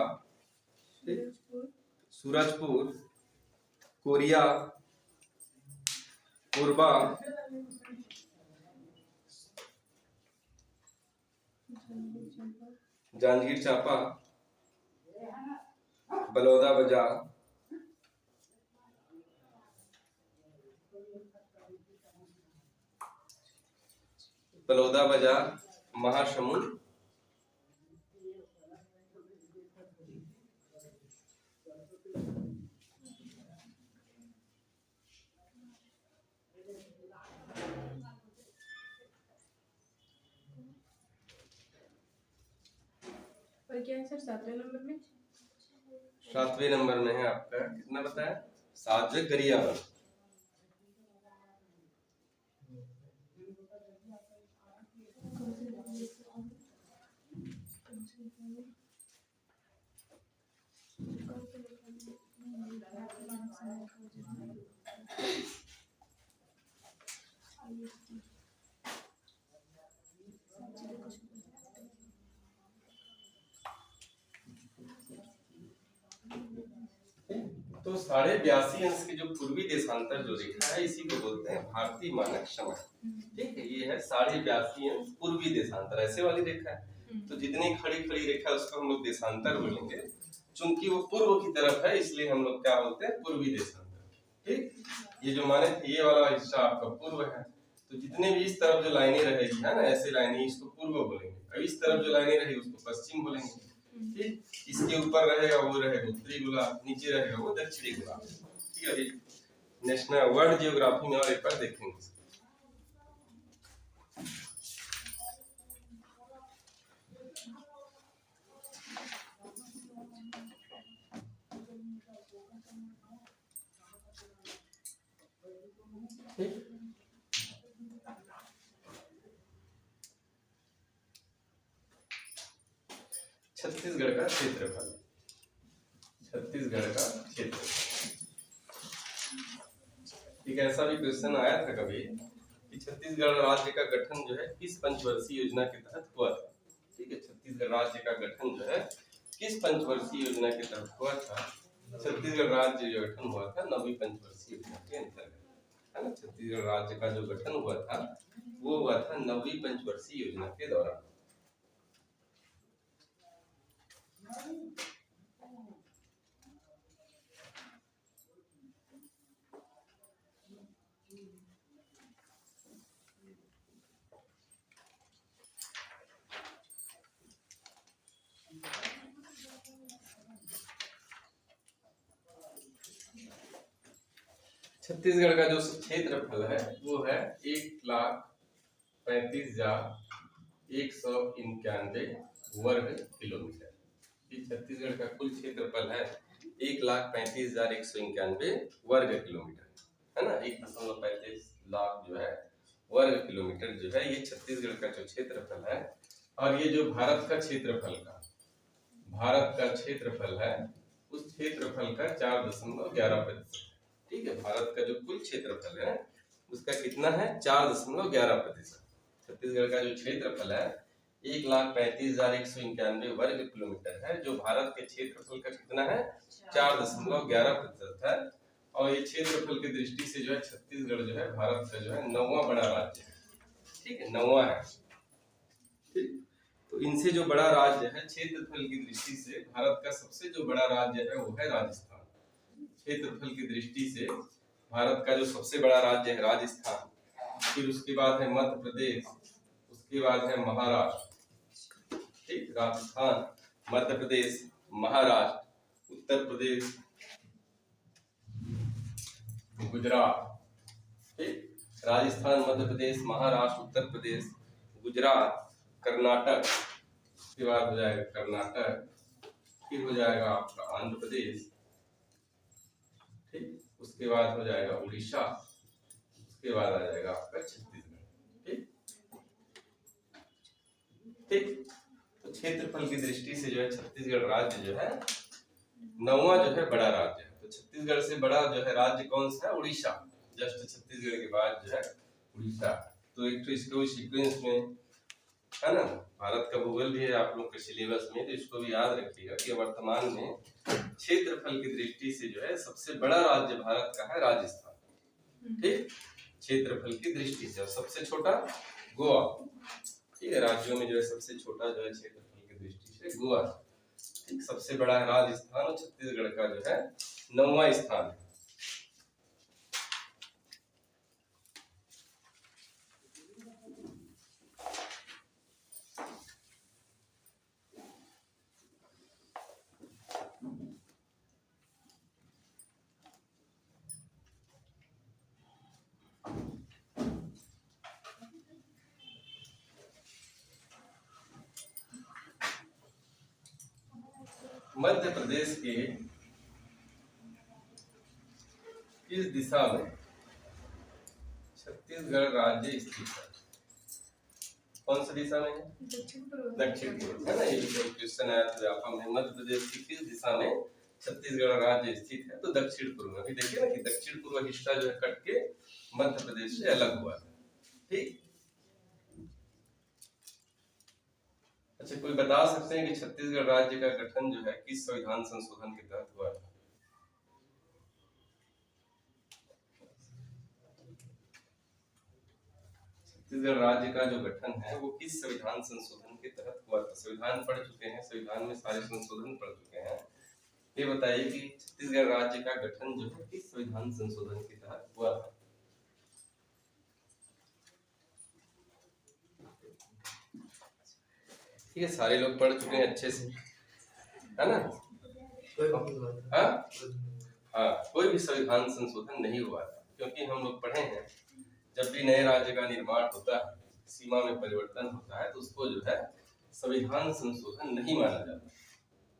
सूरजपुर कोरिया कोरबा जांजगीर चांपा, बलौदा बाजार, महासमुंद, और क्या है सर 7वें नंबर में? 7वें नंबर में है आपका कितना बताया? 7 गरियाबंद। तो 82.5 के जो पूर्वी देशांतर जो रेखा है इसी को बोलते हैं भारतीय मानक समय। ठीक है, ये है 82.5 पूर्वी देशांतर, ऐसे वाली रेखा है। तो जितनी खड़ी खड़ी रेखा है उसको हम लोग देशांतर बोलेंगे। चूंकि वो पूर्व की तरफ है इसलिए हम लोग क्या बोलते हैं? पूर्वी देशांतर। ठीक, ये जो माने थे ये वाला हिस्सा आपका पूर्व है, तो जितने भी इस तरफ जो लाइनें रहेगी है ना, ऐसे लाइनें, इसको पूर्व बोलेंगे। अब इस तरफ जो लाइनें रहेगी उसको पश्चिम बोलेंगे। ठीक, इसके ऊपर रहेगा वो रहेगा उत्तरी गोलार्ध, नीचे रहेगा वो दक्षिणी गोलार्ध। ठीक है, नेशनल वर्ल्ड जियोग्राफी में और एक बार देखेंगे। छत्तीसगढ़ का क्षेत्रफल, छत्तीसगढ़ का क्षेत्रफल। एक ऐसा भी क्वेश्चन आया था कभी कि छत्तीसगढ़ राज्य का गठन जो है किस पंचवर्षीय योजना के तहत हुआ था। ठीक है, छत्तीसगढ़ राज्य का गठन जो है किस पंचवर्षीय योजना के तहत हुआ था? छत्तीसगढ़ राज्य जो गठन हुआ था 9वीं पंचवर्षीय योजना के अंतर्गत, है ना। छत्तीसगढ़ राज्य का जो गठन हुआ था वो हुआ था 9वीं पंचवर्षीय योजना के दौरान। छत्तीसगढ़ का जो क्षेत्रफल है वो है 1,35,191 वर्ग किलोमीटर। छत्तीसगढ़ का कुल क्षेत्रफल है 1,35,191 वर्ग किलोमीटर, है ना। 1.35 लाख जो है वर्ग किलोमीटर जो है ये छत्तीसगढ़ का जो क्षेत्रफल है। और ये जो भारत का क्षेत्रफल है उस क्षेत्रफल का 4.11%। ठीक है, भारत का जो कुल क्षेत्रफल है उसका कितना है? 4.11%। छत्तीसगढ़ का जो क्षेत्रफल है 1,35,191 वर्ग किलोमीटर है, जो भारत के क्षेत्रफल का कितना है? 4.11% है। और ये क्षेत्रफल की दृष्टि से जो है छत्तीसगढ़ जो है भारत का जो है 9वां बड़ा राज्य है। ठीक है, 9वां है। ठीक, तो इनसे जो बड़ा राज्य है क्षेत्रफल की दृष्टि से भारत का सबसे जो बड़ा राज्य है वो है राजस्थान। क्षेत्रफल की दृष्टि से भारत का जो सबसे बड़ा राज्य है राजस्थान, फिर उसके बाद है मध्य प्रदेश, उसके बाद है महाराष्ट्र। ठीक, राजस्थान, मध्य प्रदेश, महाराष्ट्र, उत्तर प्रदेश, गुजरात। ठीक, राजस्थान, मध्य प्रदेश, महाराष्ट्र, उत्तर प्रदेश, गुजरात, कर्नाटक, उसके बाद हो जाएगा कर्नाटक, फिर हो जाएगा आपका आंध्र प्रदेश, ठीक, उसके बाद हो जाएगा उड़ीसा, उसके बाद आ जाएगा आपका छत्तीसगढ़। ठीक, ठीक, तो क्षेत्रफल की दृष्टि से जो है छत्तीसगढ़ राज्य जो है 9वां जो है बड़ा राज्य है। तो छत्तीसगढ़ से बड़ा जो है राज्य कौन सा है? उड़ीसा। जस्ट छत्तीसगढ़ के बाद जो है उड़ीसा। तो एक तो इसको सीक्वेंस में है ना, भारत का भूगोल भी है आप लोग के सिलेबस में, तो इसको भी याद रखिएगा कि वर्तमान में क्षेत्रफल की दृष्टि से जो है सबसे बड़ा राज्य भारत का है राजस्थान। ठीक, क्षेत्रफल की दृष्टि से, और सबसे छोटा गोवा। ठीक है, राज्यों में जो है सबसे छोटा जो है क्षेत्रफल की दृष्टि से गोवा, ठीक, सबसे बड़ा है राजस्थान और छत्तीसगढ़ का जो है 9वां स्थान है। मध्य प्रदेश के किस दिशा में छत्तीसगढ़ राज्य स्थित है? कौन सी दिशा में है? दक्षिण पूर्व। दक्षिण पूर्व है ना, ये जो क्वेश्चन आया था व्यापक में, मध्य प्रदेश की किस दिशा में छत्तीसगढ़ राज्य स्थित है? तो दक्षिण पूर्व में। अभी देखिए ना कि दक्षिण पूर्व हिस्सा जो है कट के मध्य प्रदेश से अलग हुआ था, ठीक। अच्छा, कोई बता सकते हैं कि छत्तीसगढ़ राज्य का गठन जो है किस संविधान संशोधन के तहत हुआ था? छत्तीसगढ़ राज्य का जो गठन है वो किस संविधान संशोधन के तहत हुआ था? संविधान पढ़ चुके हैं, संविधान में सारे संशोधन पढ़ चुके हैं, ये बताइए कि छत्तीसगढ़ राज्य का गठन जो है किस संविधान संशोधन के तहत हुआ था? ठीक है, सारे लोग पढ़ चुके हैं अच्छे से, है ना? हाँ, कोई भी संविधान संशोधन नहीं हुआ था, क्योंकि हम लोग पढ़े हैं जब भी नए राज्य का निर्माण होता है, सीमा में परिवर्तन होता है, तो उसको जो है संविधान संशोधन नहीं माना जाता।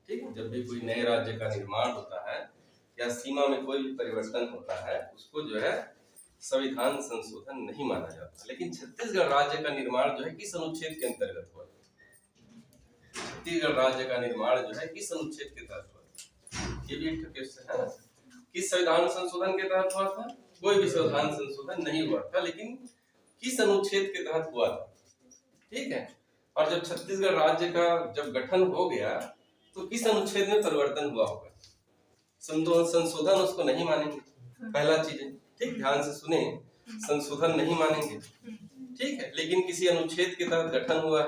ठीक है, जब भी कोई नए राज्य का निर्माण होता है या सीमा में कोई भी परिवर्तन होता है, उसको जो है संविधान संशोधन नहीं माना जाता। लेकिन छत्तीसगढ़ राज्य का निर्माण जो है किस अनुच्छेद के अंतर्गत हुआ? छत्तीसगढ़ राज्य का निर्माण जो है किस अनुच्छेद के तहत हुआ? ये भी एक क्वेश्चन है। किस संविधान संशोधन के तहत हुआ था? कोई भी संविधान संशोधन नहीं हुआ था, लेकिन किस अनुच्छेद के तहत हुआ था? ठीक है, और जब छत्तीसगढ़ राज्य का जब गठन हो गया तो किस अनुच्छेद में परिवर्तन हुआ होगा? संशोधन उसको नहीं मानेंगे, पहला चीज है, ठीक, ध्यान से सुने, संशोधन नहीं मानेंगे, ठीक है, लेकिन किसी अनुच्छेद के तहत गठन हुआ,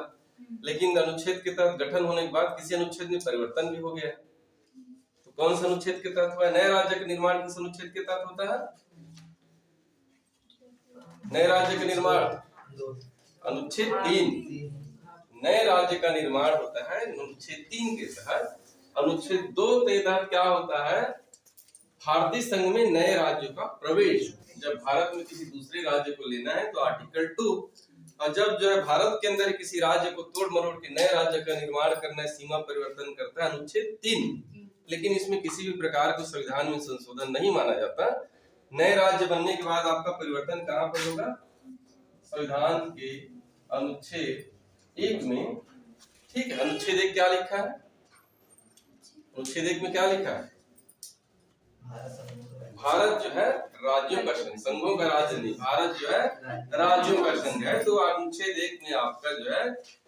लेकिन अनुच्छेद के तहत गठन होने के बाद किसी अनुच्छेद में परिवर्तन भी हो गया, तो कौन सा अनुच्छेद के तहत हुआ? नए राज्य का निर्माण किस अनुच्छेद के तहत होता है? नए राज्य का निर्माण अनुच्छेद 3। नए राज्य का निर्माण होता है अनुच्छेद 3 के तहत। अनुच्छेद 2 के तहत क्या होता है? भारतीय संघ में नए राज्यों का प्रवेश। जब भारत में किसी दूसरे राज्य को लेना है तो आर्टिकल 2, और जब जो है भारत के अंदर किसी राज्य को तोड़ मरोड़ के नए राज्य का निर्माण करना है, सीमा परिवर्तन करता है, अनुच्छेद 3। लेकिन इसमें किसी भी प्रकार को संविधान में संशोधन नहीं माना जाता। नए राज्य बनने के बाद आपका परिवर्तन कहाँ पर होगा? संविधान के अनुच्छेद 1 में, ठीक है। अनुच्छेद 1 क्या लिखा है? अनुच्छेद 1 में क्या लिखा है? भारत जो है राज्यों का संघ, संघों का राज्य नहीं, भारत जो है राज्यों का संघ है। तो अनुच्छेद 1 में आपका जो है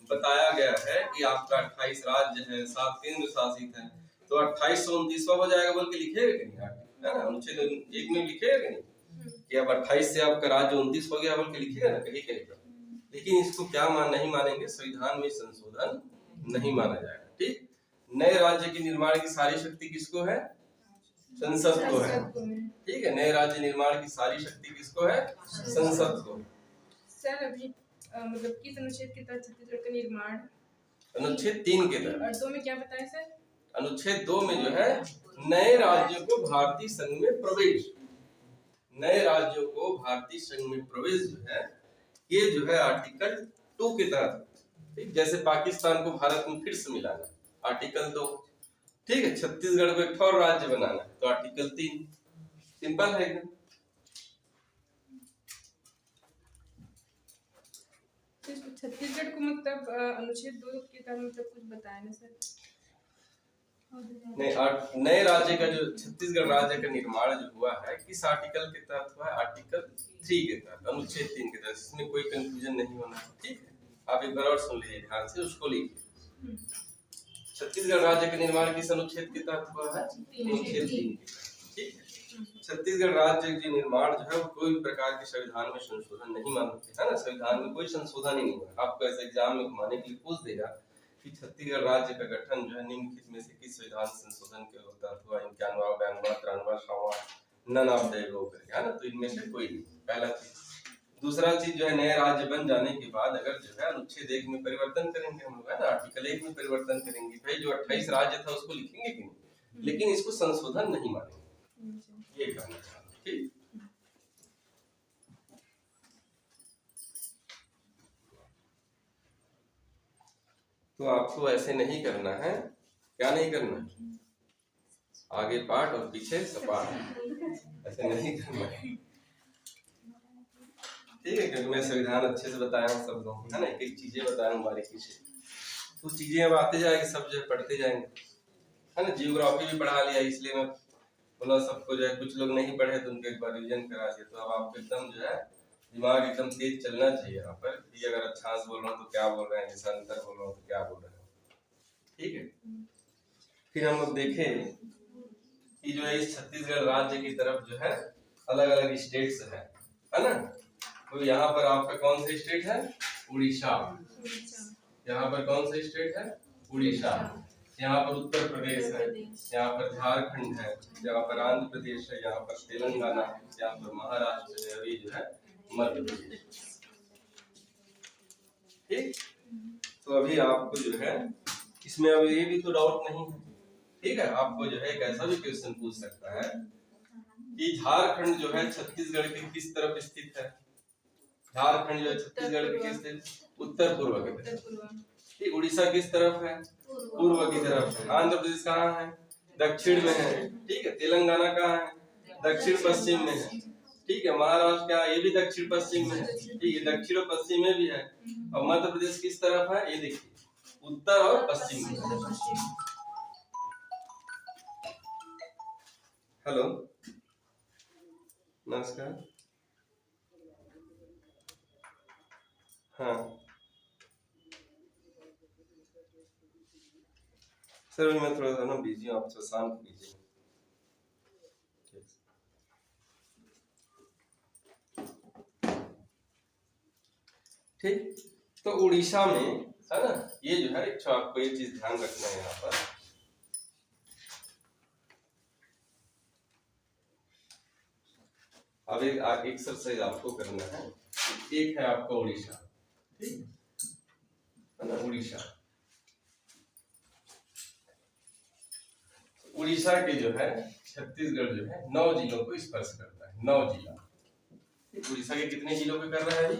बताया गया है कि आपका 28 राज्य है, 7 केंद्र शासित है, तो 28 से 29वां हो जाएगा बोल के लिखेगा कि नहीं? है ना, अनुच्छेद 1 में लिखेगा कि नहीं कि अब 28 से आपका राज्य 29 हो गया बोल के लिखेगा ना, कहीं कहीं। लेकिन इसको क्या नहीं मानेंगे? संविधान में संशोधन नहीं माना जाएगा, ठीक। नए राज्य के निर्माण की सारी शक्ति किसको है? संसद को है, ठीक है। नए राज्य निर्माण की सारी शक्ति किसको है? संसद को। सर अभी मतलब किस अनुच्छेद के तहत छत्तीसगढ़ का निर्माण? अनुच्छेद 3 के तहत। और 2 में क्या बताया सर? अनुच्छेद 2 में जो है नए राज्यों को भारतीय संघ में प्रवेश, नए राज्यों को भारतीय संघ में प्रवेश जो है, ये जो है आर्टिकल 2 के तहत, ठीक। जैसे पाकिस्तान को भारत में फिर से मिलाना, आर्टिकल 2, ठीक है। छत्तीसगढ़ को एक और राज्य बनाना तो आर्टिकल 3। सिंपल है एकदम। छत्तीसगढ़ को मतलब अनुच्छेद 2 के तहत मतलब कुछ बताया ना सर? नहीं, नए राज्य का जो छत्तीसगढ़ राज्य का निर्माण जो हुआ है किस आर्टिकल के तहत हुआ है? आर्टिकल 3 के तहत, अनुच्छेद 3 के तहत। इसमें कोई कंफ्यूजन नहीं होना, ठीक है। आप एक बार और सुन लीजिए ध्यान से, उसको लिखिए। छत्तीसगढ़ राज्य का निर्माण किस अनुच्छेद के तहत हुआ है? अनुच्छेद 3, ठीक है। छत्तीसगढ़ राज्य के निर्माण जो है वो कोई भी प्रकार के संविधान में संशोधन नहीं मानते है ना, संविधान में कोई संशोधन ही नहीं हुआ। आपको ऐसे एग्जाम में घुमाने के लिए पूछ देगा कि छत्तीसगढ़ राज्य का गठन जो है निम्नलिखित में से किस संविधान संशोधन के तहत हुआ, 91वां, 92वां, 93वां, 100वां, नन ऑफ द अबव करके, है ना। तो इनमें से कोई नहीं, पहला चीज। दूसरा चीज जो है नए राज्य बन जाने के बाद अगर जो है अनुच्छेद 1 में परिवर्तन करेंगे हम लोग, है ना, आर्टिकल 1 में परिवर्तन करेंगे, भाई जो 28 राज्य था उसको लिखेंगे कि नहीं, लेकिन इसको संशोधन नहीं मानेंगे, ये कहना चाहता हूं। ठीक, तो आपको ऐसे नहीं करना है, क्या नहीं करना है, आगे पाठ और पीछे सपाट, ऐसे नहीं करना है, ठीक है। क्योंकि मैं संविधान अच्छे से बताया हूँ सब लोगों को, है ना, एक एक चीजें बताया हूँ बारीकी से, तो चीजें अब आते जाएंगे, सब जो है पढ़ते जाएंगे, है ना। जियोग्राफी भी पढ़ा लिया, इसलिए मैं बोला सबको जो है, कुछ लोग नहीं पढ़े तो उनको एक बार रिवीजन करा दिया, तो अब आपको एकदम जो है दिमाग एकदम तेज चलना चाहिए यहाँ पर, कि अगर अच्छांश बोल रहा हूँ तो क्या बोल रहे हैं, देशांतर बोल रहा हूँ तो क्या बोल रहे हैं, ठीक है। फिर हम लोग देखें कि जो है इस छत्तीसगढ़ राज्य की तरफ जो है अलग अलग स्टेट्स है ना। तो यहाँ पर आपका कौन सा स्टेट है, उड़ीसा, यहाँ पर कौन सा स्टेट है, उड़ीसा, यहाँ पर उत्तर प्रदेश है, यहाँ पर झारखंड है, यहाँ पर आंध्र प्रदेश है, यहाँ पर तेलंगाना है, यहाँ पर महाराष्ट्र है, अभी जो है मध्य प्रदेश, ठीक। तो अभी आपको जो है इसमें अब ये भी तो डाउट नहीं है, ठीक है। आपको जो है एक ऐसा भी क्वेश्चन पूछ सकता है कि झारखंड जो है छत्तीसगढ़ के किस तरफ स्थित है, झारखंड जो है छत्तीसगढ़ के किस तरफ, उत्तर पूर्व की तरफ, ठीक। उड़ीसा किस तरफ है, पूर्व की तरफ है। आंध्र प्रदेश कहाँ है, दक्षिण में है, ठीक है। तेलंगाना कहाँ है, दक्षिण पश्चिम में है, ठीक है। महाराष्ट्र क्या है, ये भी दक्षिण पश्चिम में है, ठीक है, दक्षिण और पश्चिम में भी है। और मध्य प्रदेश किस तरफ है, ये देखिए उत्तर और पश्चिम में। हेलो, नमस्कार, हाँ सर मैं थोड़ा सा ना बिजी हूँ, आप शाम को कीजिए, ठीक। तो उड़ीसा में है ना, ये जो है एक आपको ये चीज ध्यान रखना है यहाँ पर, अब एक एक्सरसाइज आपको करना है। एक है आपका उड़ीसा, ठीक है ना, उड़ीसा, उड़ीसा के जो है छत्तीसगढ़ जो है 9 जिलों को स्पर्श करता है, 9 जिला, उड़ीसा के कितने जिलों को कर रहा है,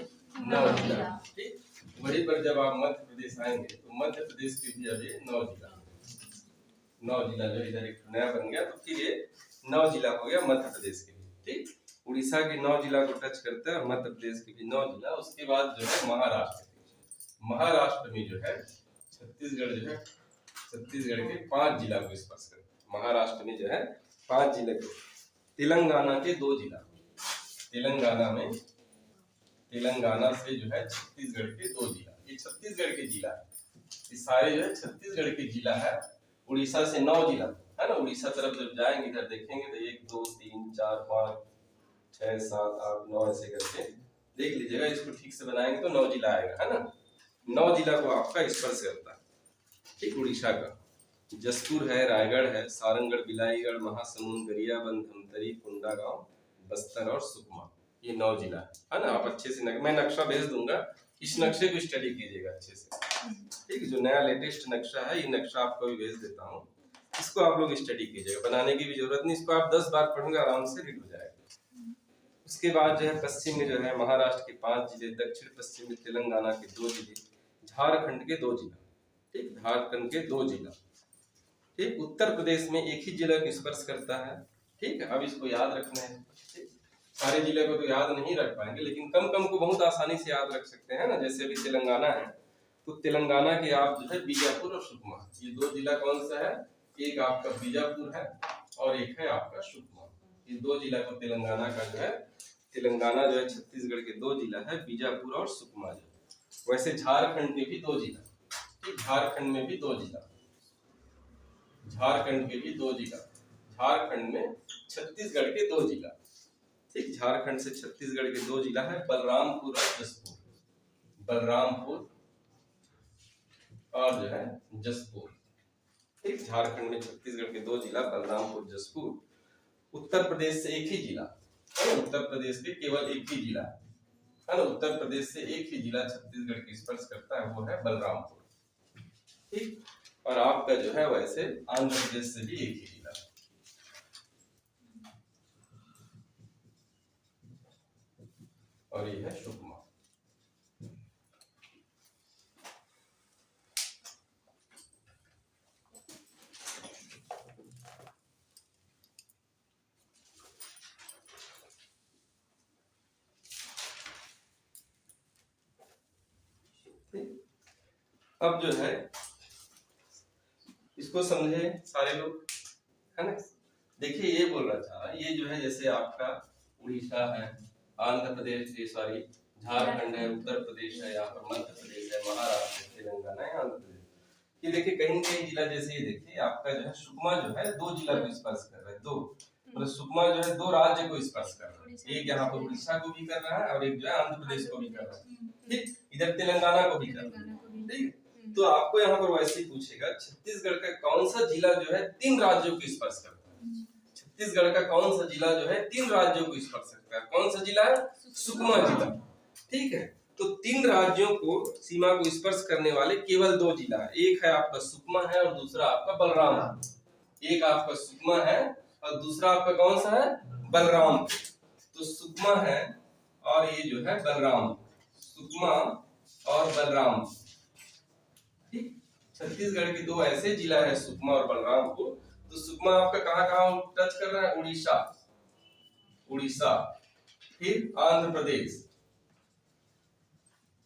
9 जिला, ठीक। वहीं पर जब आप मध्य प्रदेश आएंगे तो मध्य प्रदेश के भी अब ये 9 जिला, 9 जिला जो इधर एक नया बन गया, तो फिर ये 9 जिला हो गया मध्य प्रदेश के लिए, ठीक। उड़ीसा के 9 जिला को टच करता है, मध्य प्रदेश के भी 9 जिला। उसके बाद जो है महाराष्ट्र में जो है छत्तीसगढ़ जो है छत्तीसगढ़ के 5 जिला को स्पर्श करता है, महाराष्ट्र में जो है 5 जिले को, तेलंगाना के 2 जिला, तेलंगाना में, तेलंगाना से जो है छत्तीसगढ़ के 2 जिला, ये छत्तीसगढ़ के जिला है, ये सारे जो है छत्तीसगढ़ के जिला है। उड़ीसा से 9 जिला है ना, उड़ीसा तरफ जब जाएंगे इधर देखेंगे तो 1 2 3 4 5 6 7 8 9 ऐसे करके देख लीजिएगा, इसको ठीक से बनाएंगे तो 9 जिला आएगा, है ना। 9 जिला को आपका स्पर्श करता है, ठीक। उड़ीसा का जसपुर है, रायगढ़ है, सारंगढ़, बिलाईगढ़, महासमुंद, गरियाबंद, धमतरी, कोंडागांव, बस्तर और सुकमा, ये 9 जिला है ना। आप अच्छे से मैं नक्शा भेज दूंगा, इस नक्शे को स्टडी कीजिएगा अच्छे से, ठीक। जो नया लेटेस्ट नक्शा है, ये नक्शा आपको भी भेज देता हूँ, इसको आप लोग स्टडी कीजिएगा, बनाने की भी जरूरत नहीं, इसको आप 10 बार पढ़ेंगे आराम से रीड हो जाएगा। उसके बाद जो है पश्चिम में जो है महाराष्ट्र के 5 जिले, दक्षिण पश्चिम में तेलंगाना के 2 जिले, झारखंड के 2 जिला, ठीक, झारखंड के 2 जिला, ठीक। उत्तर प्रदेश में एक ही जिला को स्पर्श करता है, ठीक है। अब इसको याद रखना है, ठीक। सारे जिले को तो याद नहीं रख पाएंगे, लेकिन कम कम को बहुत आसानी से याद रख सकते हैं ना। जैसे अभी तेलंगाना है, तो तेलंगाना के आप जो है बीजापुर और सुकमा, ये 2 जिला कौन सा है, एक आपका बीजापुर है और एक है आपका सुकमा, ये 2 जिला को तेलंगाना का जो है, तेलंगाना जो है छत्तीसगढ़ के 2 जिला है, बीजापुर और सुकमा जो है। वैसे झारखंड के भी 2 जिला, ठीक, झारखंड में भी 2 जिला, झारखंड के भी 2 जिला, झारखंड में छत्तीसगढ़ के 2 जिला, ठीक, झारखंड से छत्तीसगढ़ के 2 जिला है, बलरामपुर और जसपुर। बलरामपुर और जो है जसपुर, ठीक, झारखंड में छत्तीसगढ़ के 2 जिला बलरामपुर जसपुर। उत्तर प्रदेश से एक ही जिला है, उत्तर प्रदेश के केवल एक ही जिला है ना, उत्तर प्रदेश से एक ही जिला छत्तीसगढ़ की स्पर्श करता है, वो है बलरामपुर, ठीक। और आपका जो है वैसे आंध्र प्रदेश से भी एक ही जिला, और ये है सुकमा। अब जो है इसको समझे सारे लोग, है ना। देखिए ये बोल रहा था, ये जो है जैसे आपका उड़ीसा है, आंध्र प्रदेश, सॉरी झारखंड है, उत्तर प्रदेश है, यहाँ पर मध्य प्रदेश है, महाराष्ट्र, तेलंगाना है, आंध्र प्रदेश। ये देखिए कहीं कहीं जिला, जैसे ये देखिए आपका जो है सुकमा जो है 2 जिला को स्पर्श कर रहा है, 2 मतलब सुकमा जो है 2 राज्य को स्पर्श कर रहा है, एक यहाँ पर उड़ीसा को भी कर रहा है और एक जो है आंध्र प्रदेश को भी कर रहा है, ठीक, इधर तेलंगाना को भी कर रहा है, ठीक। तो आपको यहाँ पर वैसे ही पूछेगा छत्तीसगढ़ का कौन सा जिला जो है 3 राज्यों को स्पर्श करता है, छत्तीसगढ़ का कौन सा जिला जो है 3 राज्यों को स्पर्श करता है, कौन सा जिला है, सुकमा जिला, ठीक है। तो 3 राज्यों को सीमा को स्पर्श करने वाले केवल 2 जिला है, एक है आपका सुकमा है और दूसरा आपका बलराम, एक आपका सुकमा है और दूसरा आपका कौन सा है, बलराम। तो सुकमा है और ये जो है बलराम, सुकमा और बलराम, ठीक। छत्तीसगढ़ के 2 ऐसे जिला है सुकमा और बलरामपुर। तो सुकमा आपका कहाँ टच कर रहा है, उड़ीसा, उड़ीसा, फिर आंध्र प्रदेश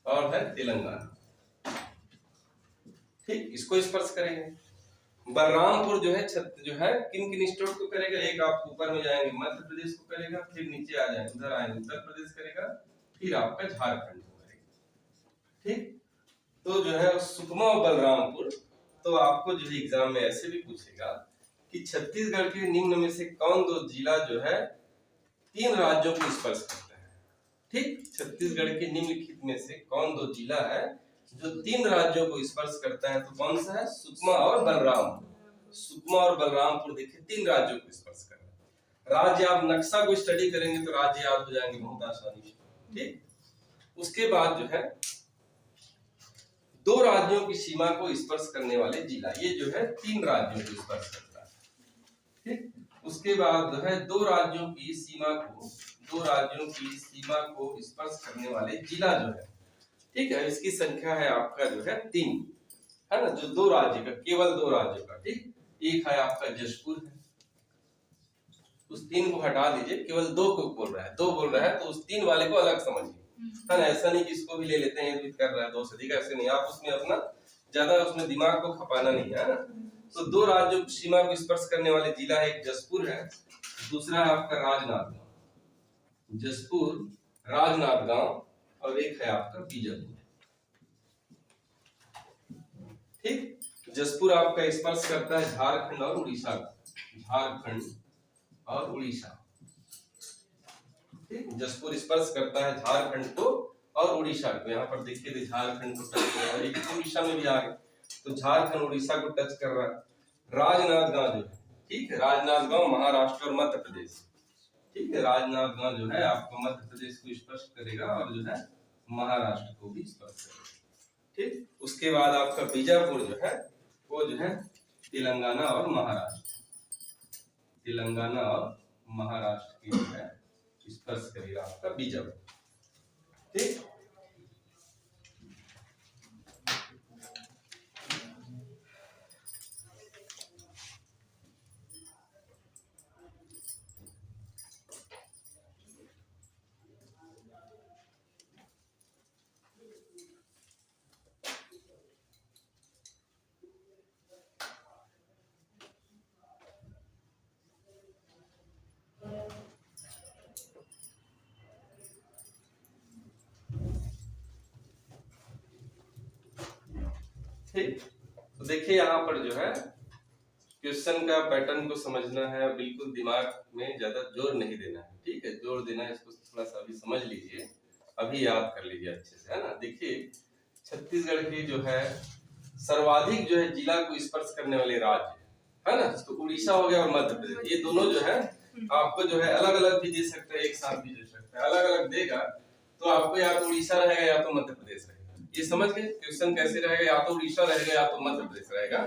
और है तेलंगाना, ठीक, इसको स्पर्श करेंगे। बलरामपुर जो है जो है किन किन स्टेट को करेगा, एक आप ऊपर में जाएंगे मध्य प्रदेश को करेगा, फिर नीचे आ जाएंगे उधर आएंगे उत्तर प्रदेश करेगा, फिर आपका झारखंड को करेगा, ठीक। तो जो है सुकमा और बलरामपुर, तो आपको जो है एग्जाम में ऐसे भी पूछेगा कि छत्तीसगढ़ के निम्न में से कौन 2 जिला जो है 3 राज्यों को स्पर्श करता है, ठीक। छत्तीसगढ़ के निम्नलिखित में से कौन 2 जिला है जो 3 राज्यों को स्पर्श करता है, तो कौन सा है, सुकमा और बलरामपुर। सुकमा और बलरामपुर देखिए 3 राज्यों को स्पर्श कर रहा है। राज्य आप नक्शा को स्टडी करेंगे तो राज्य याद हो जाएंगे बहुत आसानी से, ठीक। उसके बाद जो है 2 राज्यों की सीमा को स्पर्श करने वाले जिला, ये जो है 3 राज्यों को स्पर्श करता है, ठीक। उसके बाद जो है 2 राज्यों की सीमा को स्पर्श करने वाले जिला जो है, ठीक है, इसकी संख्या है आपका जो है 3, है ना, जो 2 राज्य का, केवल 2 राज्यों का, ठीक। एक है आपका जशपुर है, उस 3 को हटा दीजिए, केवल 2 को बोल रहा है, 2 बोल रहा है तो उस 3 वाले को अलग समझिए, है ना। ऐसा नहीं कि इसको भी ले लेते हैं तो कर रहा है 2 से अधिक, ऐसे नहीं, आप उसमें अपना ज्यादा उसमें दिमाग को खपाना नहीं है ना। तो 2 राज्यों सीमा को स्पर्श करने वाले जिला है, एक जसपुर है, दूसरा है आपका राजनांदगांव, जसपुर, राजनांदगांव, और एक है आपका बीजापुर, ठीक। जसपुर आपका स्पर्श करता है झारखंड और उड़ीसा, झारखंड और उड़ीसा, ठीक। जसपुर स्पर्श करता है झारखंड को और उड़ीसा को, यहाँ पर देखिए तो झारखंड को टच कर रहा है, उड़ीसा में भी आ गए तो झारखंड उड़ीसा को टच कर रहा है। राजनांदगांव जो है, ठीक है, राजनांदगांव महाराष्ट्र और मध्य प्रदेश, ठीक है, राजनांदगांव जो है आपको मध्य प्रदेश को स्पर्श करेगा और जो है महाराष्ट्र को भी स्पर्श करेगा, ठीक। उसके बाद आपका बीजापुर जो है वो जो है तेलंगाना और महाराष्ट्र, तेलंगाना और महाराष्ट्र की जो है स्पर्श करेगा आपका बीजापुर, ठीक। ठीक, तो देखिए यहाँ पर जो है क्वेश्चन का पैटर्न को समझना है, बिल्कुल दिमाग में ज्यादा जोर नहीं देना है, ठीक है। जोर देना है इसको थोड़ा सा अभी समझ लीजिए, अभी याद कर लीजिए अच्छे से, है ना। देखिए छत्तीसगढ़ की जो है सर्वाधिक जो है जिला को स्पर्श करने वाले राज्य है ना, तो उड़ीसा हो गया और मध्य प्रदेश। ये दोनों जो है आपको जो है अलग अलग भी दे सकते हैं, एक साथ भी दे सकते हैं। अलग अलग देगा तो आपको या तो उड़ीसा रहेगा या तो मध्य प्रदेश रहेगा। ये समझ गए क्वेश्चन कैसे रहेगा, या तो उड़ीसा रहेगा या तो मध्य प्रदेश रहेगा,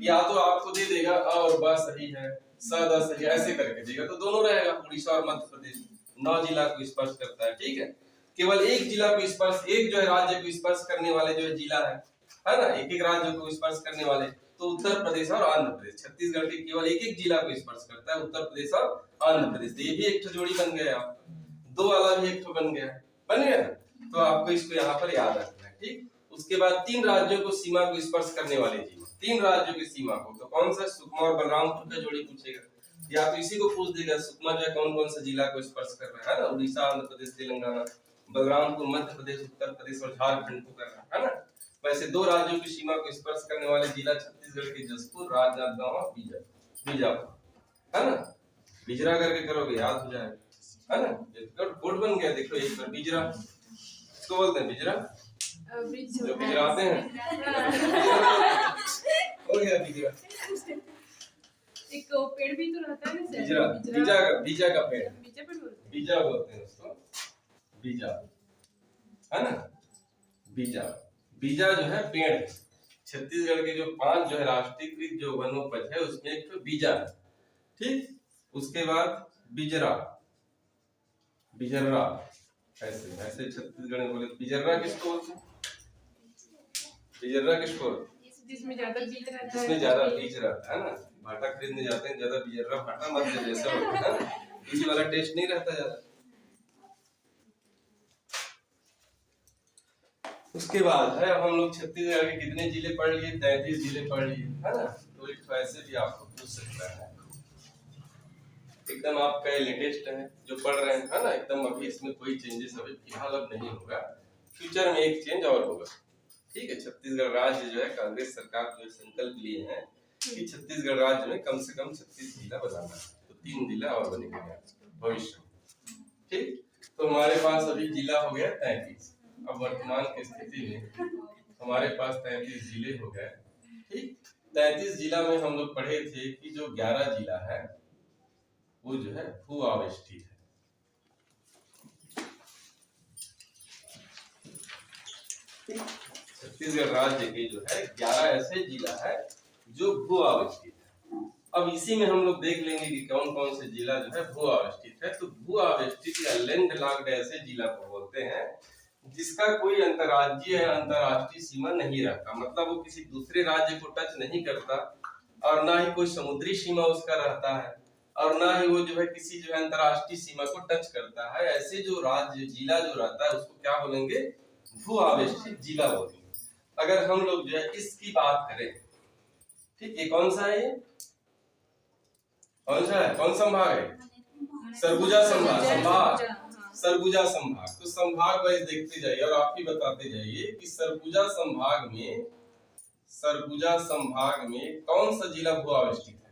या तो आपको दे देगा और ब सही है स द सही ऐसे करके देगा, तो दोनों रहेगा उड़ीसा और मध्य प्रदेश। 9 जिला को स्पर्श करता है, ठीक है। केवल एक जिला को स्पर्श, एक जो है राज्य को स्पर्श करने वाले जो है जिला है ना, एक एक राज्य को स्पर्श करने वाले, तो उत्तर प्रदेश और आंध्र प्रदेश। छत्तीसगढ़ के केवल एक एक जिला को स्पर्श करता है, उत्तर प्रदेश और आंध्र प्रदेश। तो ये भी एक जोड़ी बन गया, दो वाला भी एक बन गया, तो आपको इसको यहाँ पर याद रखना है, ठीक। उसके बाद 3 राज्यों को सीमा को स्पर्श करने वाले जिला, 3 राज्यों की सीमा को, तो कौन सा, सुकमा और बलरामपुर का जोड़ी पूछेगा, या तो इसी को पूछ देगा सुकमा जो है कौन कौन सा जिला को स्पर्श कर रहा है ना, उड़ीसा, आंध्र प्रदेश, तेलंगाना। बलरामपुर मध्य प्रदेश, उत्तर प्रदेश और झारखंड को कर रहा है ना। वैसे 2 राज्यों की सीमा को स्पर्श करने वाले जिला छत्तीसगढ़ के जसपुर, राजनांदगांव और बीजापुर, है ना। बिजरा करके करोगे याद हो जाएगा, है ना। कोड बन गया, देखो एक बार बिजरा, इसको बोलते हैं बिजरा, जो बिजराते हैं हो गया बिजरा। एक पेड़ भी तो रहता है ना सर, बीजा का पेड़, बीजा बोलते हैं उसको, बीजा, है ना। बीजा जो है पेड़। छत्तीसगढ़ के जो 5 जो है राष्ट्रीयकृत जो वनोपज है उसमें एक तो बीजा है, ठीक। उसके बाद बिजरा, बिजर्रा, ऐसे छत्तीसगढ़ में बोले। बिजर्रा किसको बोलते हैं, बिजर्रा किसको, जिसमें ज्यादा बीज रहता है, जिसमें ज्यादा बीज रहता है ना। भाटा खरीदने जाते हैं, ज्यादा बिजर्रा भाटा मत ले, जैसा होता है ना, बीज वाला टेस्ट नहीं रहता ज्यादा। उसके बाद है, हम लोग छत्तीसगढ़ के कितने जिले पढ़ लिए, 33 जिले पढ़ लिए, है ना। तो एक ऐसे भी आपको पूछ सकता है, एकदम आपका लेटेस्ट है जो पढ़ रहे हैं, है ना, एकदम अभी इसमें कोई चेंजेस अभी फिलहाल अब नहीं होगा, फ्यूचर में एक चेंज और होगा, ठीक है। छत्तीसगढ़ राज्य जो है कांग्रेस सरकार जो संकल्प लिए हैं कि छत्तीसगढ़ राज्य में कम से कम 36 जिला बनाना है, तो 3 जिला और बनेंगे भविष्य में, ठीक। तो हमारे पास अभी जिला हो गया 33। अब वर्तमान की स्थिति में हमारे पास 33 जिले हो गए, ठीक। 33 जिला में हम लोग पढ़े थे कि जो 11 जिला है वो जो है भू आवेष्टित है। छत्तीसगढ़ राज्य के जो है 11 ऐसे जिला है जो भू आवेष्टित है। अब इसी में हम लोग देख लेंगे कि कौन कौन से जिला जो है भू आवेष्टित है। तो भू आवेष्टित या लैंड लॉक्ड ऐसे जिला को बोलते हैं जिसका कोई अंतर्राज्यीय या अंतर्राष्ट्रीय सीमा नहीं रहता, मतलब वो किसी दूसरे राज्य को टच नहीं करता, और ना ही कोई समुद्री सीमा उसका रहता है, और ना ही वो जो है किसी जो है अंतर्राष्ट्रीय सीमा को टच करता है। ऐसे जो राज्य जिला जो रहता है उसको क्या बोलेंगे, भू आवेष्टित जिला बोलेंगे। अगर हम लोग जो है इसकी बात करें, ठीक, ये कौन सा है, ये कौन सा है, कौन संभाग है, सरगुजा संभाग, सरगुजा संभाग। तो संभाग वाइज देखते जाइए और आप ही बताते जाइए कि सरगुजा संभाग में कौन सा जिला भू आवेष्टित है,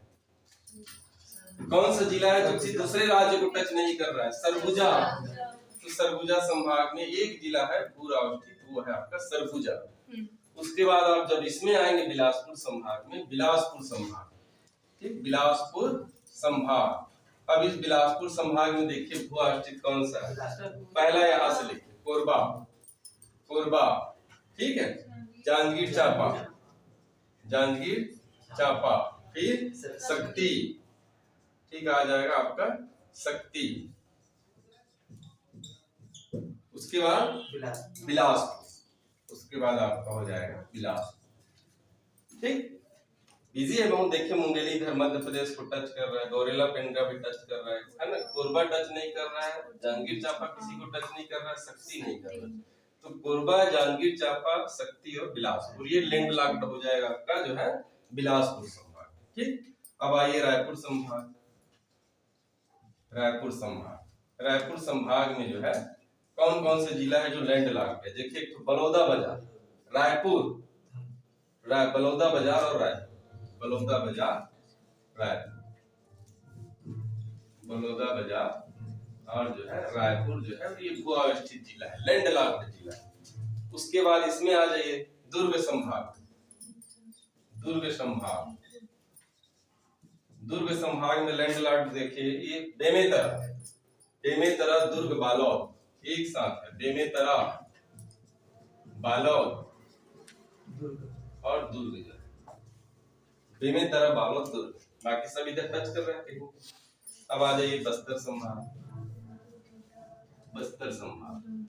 कौन सा जिला है जो किसी दूसरे राज्य को टच नहीं कर रहा है, सरगुजा। तो सरगुजा संभाग में एक जिला है भू आवेष्टित, वो है आपका सरगुजा। उसके बाद आप जब इसमें आएंगे बिलासपुर संभाग में, बिलासपुर संभाग, ठीक, बिलासपुर संभाग। अब इस बिलासपुर संभाग में देखिए भू आवेष्टित कौन सा है, पहला यहाँ से लिखिए कोरबा, कोरबा, ठीक है, जांजगीर चांपा, जांजगीर चांपा, फिर शक्ति, ठीक, आ जाएगा आपका शक्ति। उसके बाद बिलासपुर, उसके बाद आपका हो जाएगा बिलासपुर, ठीक। इजी है बहुत। देखिए मुंगेली इधर मध्य प्रदेश को टच कर रहा है, गौरेला पेंड्रा भी टच कर रहा है ना, कोरबा टच नहीं कर रहा है, जांजगीर चांपा किसी को टच नहीं कर रहा है, शक्ति नहीं कर रहा है। तो कोरबा, जांजगीर चांपा, शक्ति और बिलासपुर, ये लैंड लॉक्ड हो जाएगा आपका जो है बिलासपुर संभाग, ठीक। अब आइए रायपुर संभाग, रायपुर संभाग, रायपुर संभाग में जो है कौन कौन से जिला है जो लैंड लॉक्ड है। देखिए तो बलौदा बाजार, रायपुर, बलौदा बाजार और रायपुर, बलौदा बाजार रायपुर, बलौदा बाजार और जो है रायपुर जो है ये भू अवस्थित जिला है, लैंडलॉक्ड जिला है। उसके बाद इसमें आ जाइए दुर्ग संभाग। दुर्ग संभाग, दुर्ग संभाग में लैंडलॉक्ड देखिए ये बेमेतरा, बेमेतरा, दुर्ग, बालौद एक साथ है। बेमेतरा, बालौद और दुर्ग जो है, बेमेतरा, बालौद, दुर्ग, बाकी सब इधर टच कर रहे हैं कहीं। अब आ जाइए बस्तर संभाग। बस्तर संभाग,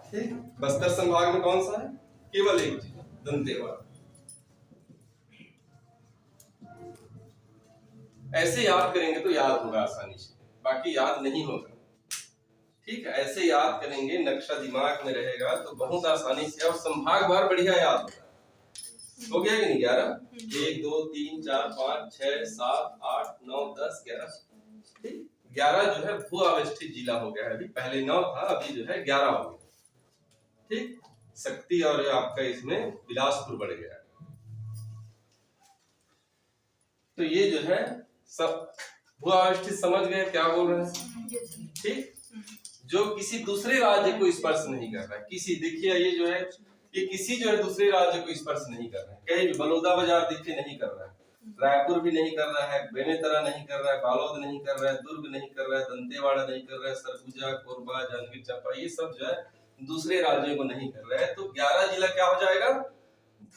ठीक, बस्तर संभाग में कौन सा है? केवल एक जिला, दंतेवाड़ा। ऐसे याद करेंगे तो याद होगा आसानी से, बाकी याद नहीं होगा, ठीक है। ऐसे याद करेंगे, नक्शा दिमाग में रहेगा तो बहुत आसानी से, और संभाग बार बढ़िया याद होगा। हो गया कि नहीं? 11, 1 2 3 4 5 6 7 8 9 10 11, ठीक। 11 जो है भू अवस्थित जिला हो गया है। अभी पहले 9 था, अभी जो है 11 हो गया, ठीक। शक्ति और आपका इसमें बिलासपुर बढ़ गया। तो ये जो है सब भू अवस्थित समझ गए क्या बोल रहे हैं, ठीक। जो किसी दूसरे राज्य को स्पर्श नहीं कर रहा है, किसी, देखिए ये जो है ये किसी जो है दूसरे राज्य को स्पर्श नहीं कर रहा है। कहीं भी बलौदा बाजार देखिए नहीं कर रहा है, रायपुर भी नहीं कर रहा है, बेमेतरा नहीं कर रहा है, बालौद नहीं कर रहा है, दुर्ग नहीं कर रहा है, दंतेवाड़ा नहीं कर रहा है, सरगुजा, कोरबा, जांजगीर चांपा, ये सब जो है दूसरे राज्यों को नहीं कर रहा है। तो 11 जिला क्या हो जाएगा?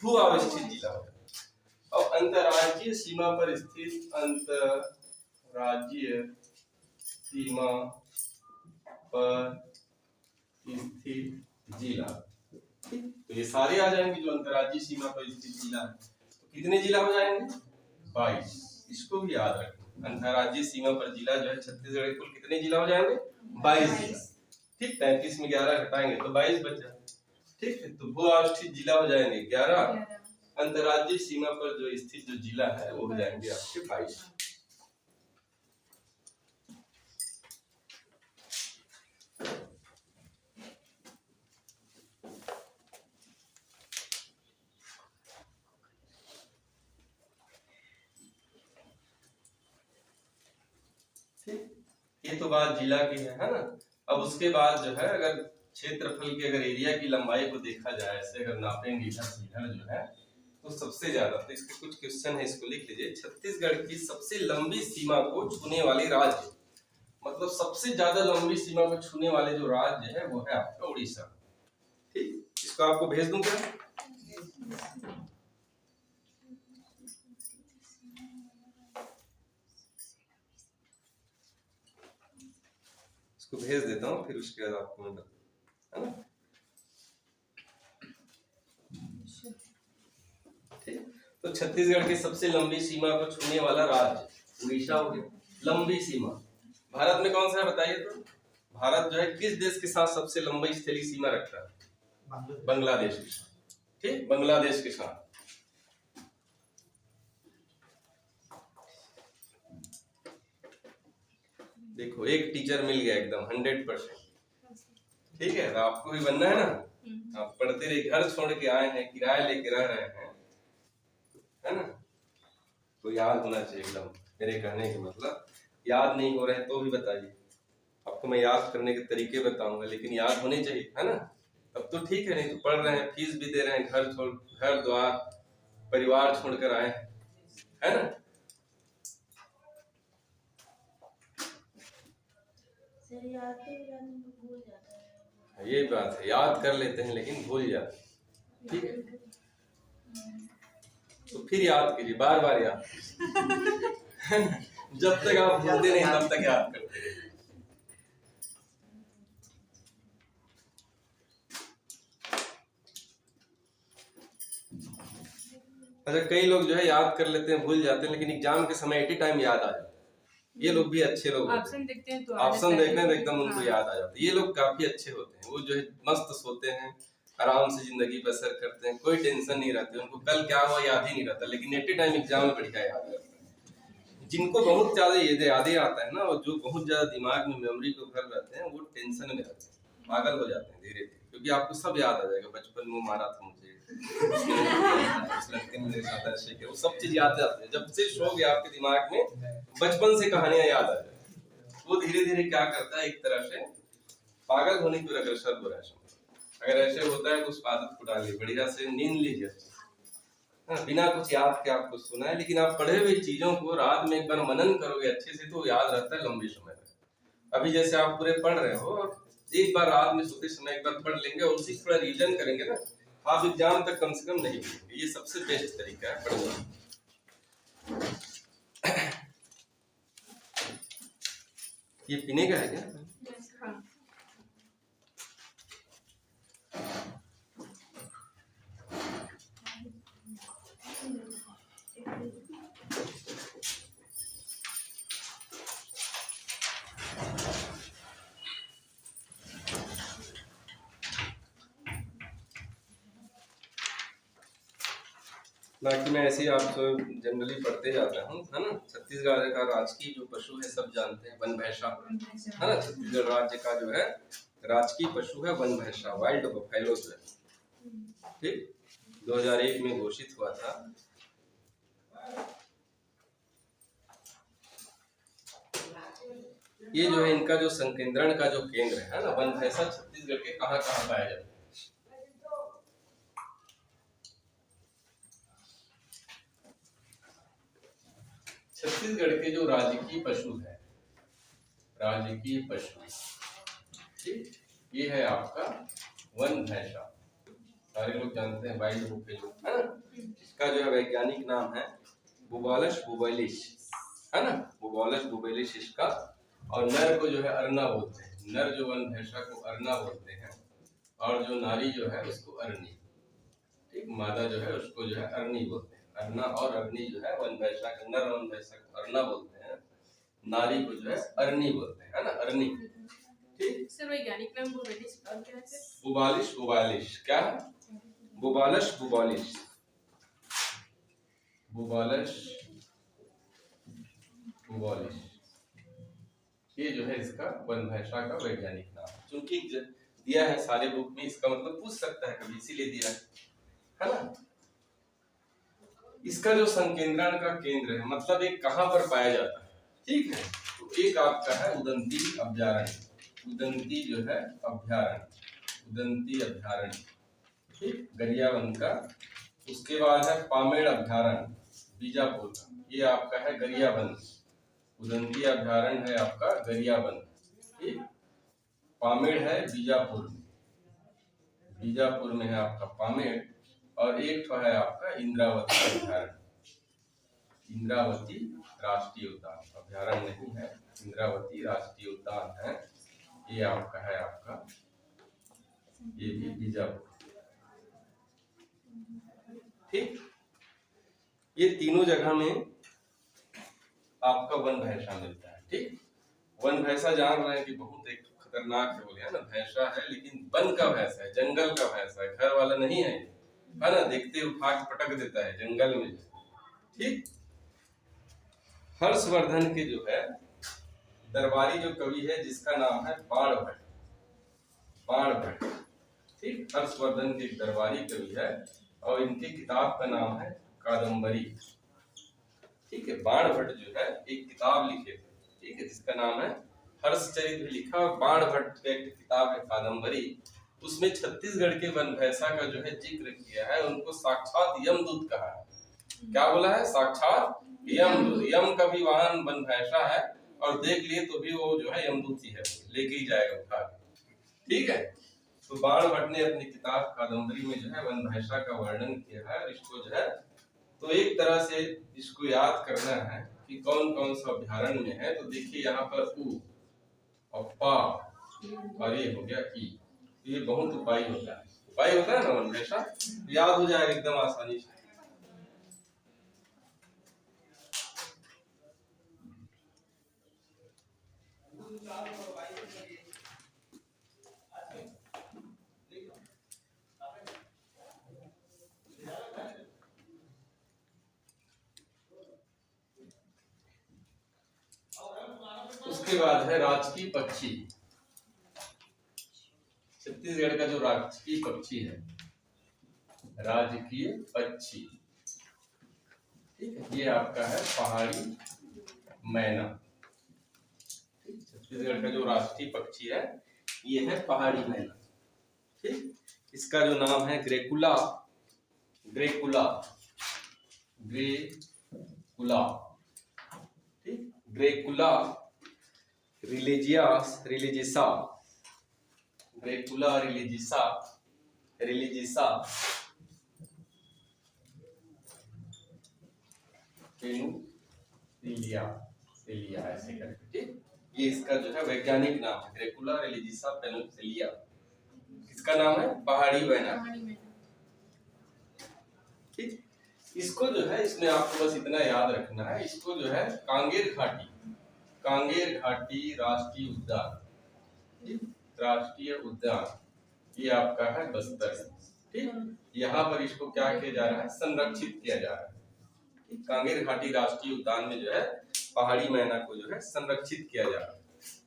भू अवस्थित जिला हो जाएगा। और अंतर्राज्यीय सीमा पर स्थित, अंतर्राज्यीय सीमा पर स्थित जिला, तो ये सारे आ जाएंगे जो अंतर्राज्यीय सीमा पर स्थित जिला है। तो कितने जिला हो जाएंगे? 22। इसको भी याद रखें, अंतर्राज्यीय सीमा पर जिला जो है छत्तीसगढ़ के कुल कितने जिला हो जाएंगे? 22 जिला, ठीक। 33 में 11 घटाएंगे तो 22 बच जाएंगे, ठीक है। तो भू अवस्थित जिला हो जाएंगे 11, अंतर्राज्यीय सीमा पर जो स्थित जो जिला है वो हो जाएंगे आपके 22। ये तो बात जिला की है ना। अब उसके बाद जो है अगर क्षेत्रफल की, अगर एरिया की लंबाई को देखा जाए, ऐसे अगर नापेंगे इधर से इधर जो है, तो सबसे ज्यादा, तो इसके कुछ क्वेश्चन है, इसको लिख लीजिए। छत्तीसगढ़ की सबसे लंबी सीमा को छूने वाले राज्य, मतलब सबसे ज्यादा लंबी सीमा को छूने वाले जो राज्य है वो है आपका उड़ीसा, ठीक। इसको आपको भेज दूं क्या? इसको भेज देता हूँ, फिर उसके बाद आपको मैं है ना, ठीक। तो छत्तीसगढ़ की सबसे लंबी सीमा को छूने वाला राज्य उड़ीसा हो गया। लंबी सीमा भारत में कौन सा है बताइए? तो भारत जो है किस देश के साथ सबसे लंबी स्थलीय सीमा रखता है? बांग्लादेश के साथ, ठीक, बांग्लादेश के साथ। देखो एक टीचर मिल गया एकदम 100%, ठीक है। तो आपको भी बनना है ना, आप पढ़ते रहिए, घर छोड़ के आए हैं, किराया लेके रह रहे हैं, है ना, तो याद होना चाहिए एकदम। मेरे कहने का मतलब याद नहीं हो रहे हैं तो भी बताइए, आपको मैं याद करने के तरीके बताऊंगा, लेकिन याद होने चाहिए, है ना। तब तो ठीक है, नहीं तो पढ़ रहे हैं, फीस भी दे रहे हैं, घर द्वार परिवार छोड़कर आए, है ना। ये बात है, याद कर लेते हैं लेकिन भूल जाते हैं, ठीक है। तो फिर याद कीजिए, बार बार याद जब तक आप भूलते नहीं तब तक याद करते रहिए। अच्छा, कई लोग जो है याद कर लेते हैं, भूल जाते हैं, लेकिन एग्जाम के समय एट टाइम याद आ जाता है। ये लोग भी अच्छे लोग, ऑप्शन देखते हैं तो ऑप्शन देखते हैं तो एकदम उनको याद आ जाता है। ये लोग काफी अच्छे होते हैं, वो जो है मस्त सोते हैं, आराम से जिंदगी बसर करते हैं, कोई टेंशन नहीं रहती, उनको कल क्या हुआ याद ही नहीं रहता, लेकिन एट टाइम एग्जाम में बढ़िया याद रहता है। जिनको बहुत ज्यादा यादें आता है ना, और जो बहुत ज्यादा दिमाग में मेमोरी को भर रहते हैं, वो टेंशन में रहते हैं, पागल हो जाते हैं धीरे धीरे, क्योंकि आपको सब याद आ जाएगा, बचपन में मारा था मुझे, उस लड़के ने मेरे साथ ऐसे किया, वो सब चीज याद जाती है। जब से सो गया आपके दिमाग में, बचपन से कहानियां याद आ जाए। वो धीरे धीरे क्या करता है, एक तरह से पागल होने की अग्रसर हो रहा है। अगर ऐसे होता है तो उस आदत को डालिए, बढ़िया से नींद लीजिए, बिना कुछ याद के आपको सुना है, लेकिन आप पढ़े हुए चीजों को रात में एक बार मनन करोगे अच्छे से तो याद रहता है लंबे समय तक। अभी जैसे आप पूरे पढ़ रहे हो, एक बार रात में सोते समय एक बार पढ़ लेंगे और उसी थोड़ा रिवीजन करेंगे ना, आप एग्जाम तक कम से कम नहीं भूलेंगे। ये सबसे बेस्ट तरीका है पढ़ने का। ये पीने का है क्या? हाँ। बाकी मैं ऐसे ही आप जनरली पढ़ते जाता हूँ, है ना। छत्तीसगढ़ का राजकीय जो पशु है सब जानते हैं, वन भैंसा, है ना। छत्तीसगढ़ राज्य का जो है राजकीय पशु है वन भैंसा, वाइल्ड बफेलो जो है, ठीक, 2001 में घोषित हुआ था। ये जो है इनका जो संकेंद्रण का जो केंद्र है ना, वन भैंसा छत्तीसगढ़ के कहाँ कहाँ पाया जाता है। छत्तीसगढ़ के जो राजकीय पशु है, राजकीय पशु, ठीक, ये है आपका वन भैंसा, सारे लोग जानते हैं, वाइल्ड बफेलो, है ना। इसका जो है वैज्ञानिक नाम है बुबालस बुबैलिस, है ना, बुबालस बुबैलिस इसका। और नर को जो है अरना बोलते हैं, नर जो वन भैंसा को अरना बोलते हैं, और जो नारी जो है उसको अरनी, ठीक, मादा जो है उसको जो है अरनी बोलते हैं। अरना और अरनी जो है वन भैंसा का, नर वन भैंसा को अरना बोलते हैं, नारी को जो है अरनी बोलते हैं, है ना, अरनी, ठीक। सर वैज्ञानिक नाम बुबैलिस और क्या है सर? बुबालिस बुबालिस, क्या है? बुबालस बुबालिस, बुबालस बुबालिस, ये जो है इसका वन भैंसा का वैज्ञानिक नाम, चूंकि दिया है सारे बुक में, इसका मतलब पूछ सकता है कभी, इसीलिए दिया है ना। इसका जो संकेंद्रण का केंद्र है, मतलब एक कहां पर पाया जाता है, ठीक है। तो एक आपका है उदंती अभ्यारण्य, उदंती जो है अभ्यारण्य, उदंती अभ्यारण्य, ठीक, गरियाबंद का। उसके बाद है पामेड़ अभ्यारण्य, बीजापुर का, ये आपका है गरियाबंद। उदंती अभ्यारण्य है आपका गरियाबंद, ठीक। पामेड़ है बीजापुर में, बीजापुर में है आपका पामेड़। और एक तो है आपका इंद्रावती अभ्यारण्य, इंद्रावती राष्ट्रीय उद्यान, अभ्यारण्य नहीं है, इंद्रावती राष्ट्रीय उद्यान है, ये आपका है आपका, ये भी बीजापुर, ठीक। ये तीनों जगह में आपका वन भैंसा मिलता है, ठीक। वन भैंसा जान रहे हैं कि बहुत एक खतरनाक है, बोले है ना, भैंसा है लेकिन वन का भैंसा है, जंगल का भैंसा है, घर वाला नहीं है ना, देखते उठा के पटक देता है जंगल में, ठीक। हर्षवर्धन के जो है दरबारी जो कवि है, जिसका नाम है बाणभट्ट, बाणभट्ट, ठीक। हर्षवर्धन के दरबारी कवि है और इनकी किताब का नाम है कादम्बरी, ठीक है। बाणभट्ट जो है एक किताब लिखे थे, ठीक है, जिसका नाम है हर्षचरित्र लिखा, बाणभट्ट का एक किताब है कादम्बरी। उसमें छत्तीसगढ़ के वन भैंसा का जो है जिक्र किया है, उनको साक्षात यमदूत कहा है। क्या बोला है? साक्षात यमदूत, यम का भी वाहन वन भैंसा है, और देख लिए तो भी वो जो है यमदूत ही है, लेके ही जाएगा उठा के, ठीक है। तो बाणभट्ट ने अपनी किताब कादम्बरी में जो है वन भैंसा का वर्णन किया है। इसको जो है तो एक तरह से इसको याद करना है कि कौन कौन सा अभ्यारण्य में है। तो देखिए यहाँ पर उ और पा और ये हो गया ई, ये बहुत उपाय होता है, उपाय होता है ना वन भैंसा, याद हो जाएगा एकदम आसानी से। उसके बाद है राजकीय पक्षी। छत्तीसगढ़ का जो राजकीय पक्षी है, राजकीय पक्षी, ठीक है, ये आपका है पहाड़ी मैना। छत्तीसगढ़ का जो राष्ट्रीय पक्षी है ये है पहाड़ी मैना। ठीक, इसका जो नाम है ग्रेकुला, ग्रेकुला, ग्रेकुला, ठीक, ग्रेकुला रिलीजियसा, ग्रेकुला रिलीजियसा, रिलीजियसा पेनुसिलिया, सिलिया ऐसे करके, ठीक, ये इसका जो है वैज्ञानिक नाम है, ग्रेकुला रिलीजियसा पेनुसिलिया। इसका नाम है पहाड़ी मैना। ठीक, इसको जो है, इसमें आपको बस इतना याद रखना है, इसको जो है कांगेर घाटी, कांगेर घाटी राष्ट्रीय उद्यान, ठीक, राष्ट्रीय उद्यान, ये आपका है बस्तर। ठीक, यहाँ पर इसको क्या किया जा रहा है, संरक्षित किया जा रहा है। कांगेर घाटी राष्ट्रीय उद्यान में जो है पहाड़ी मैना को जो है संरक्षित किया जा रहा है।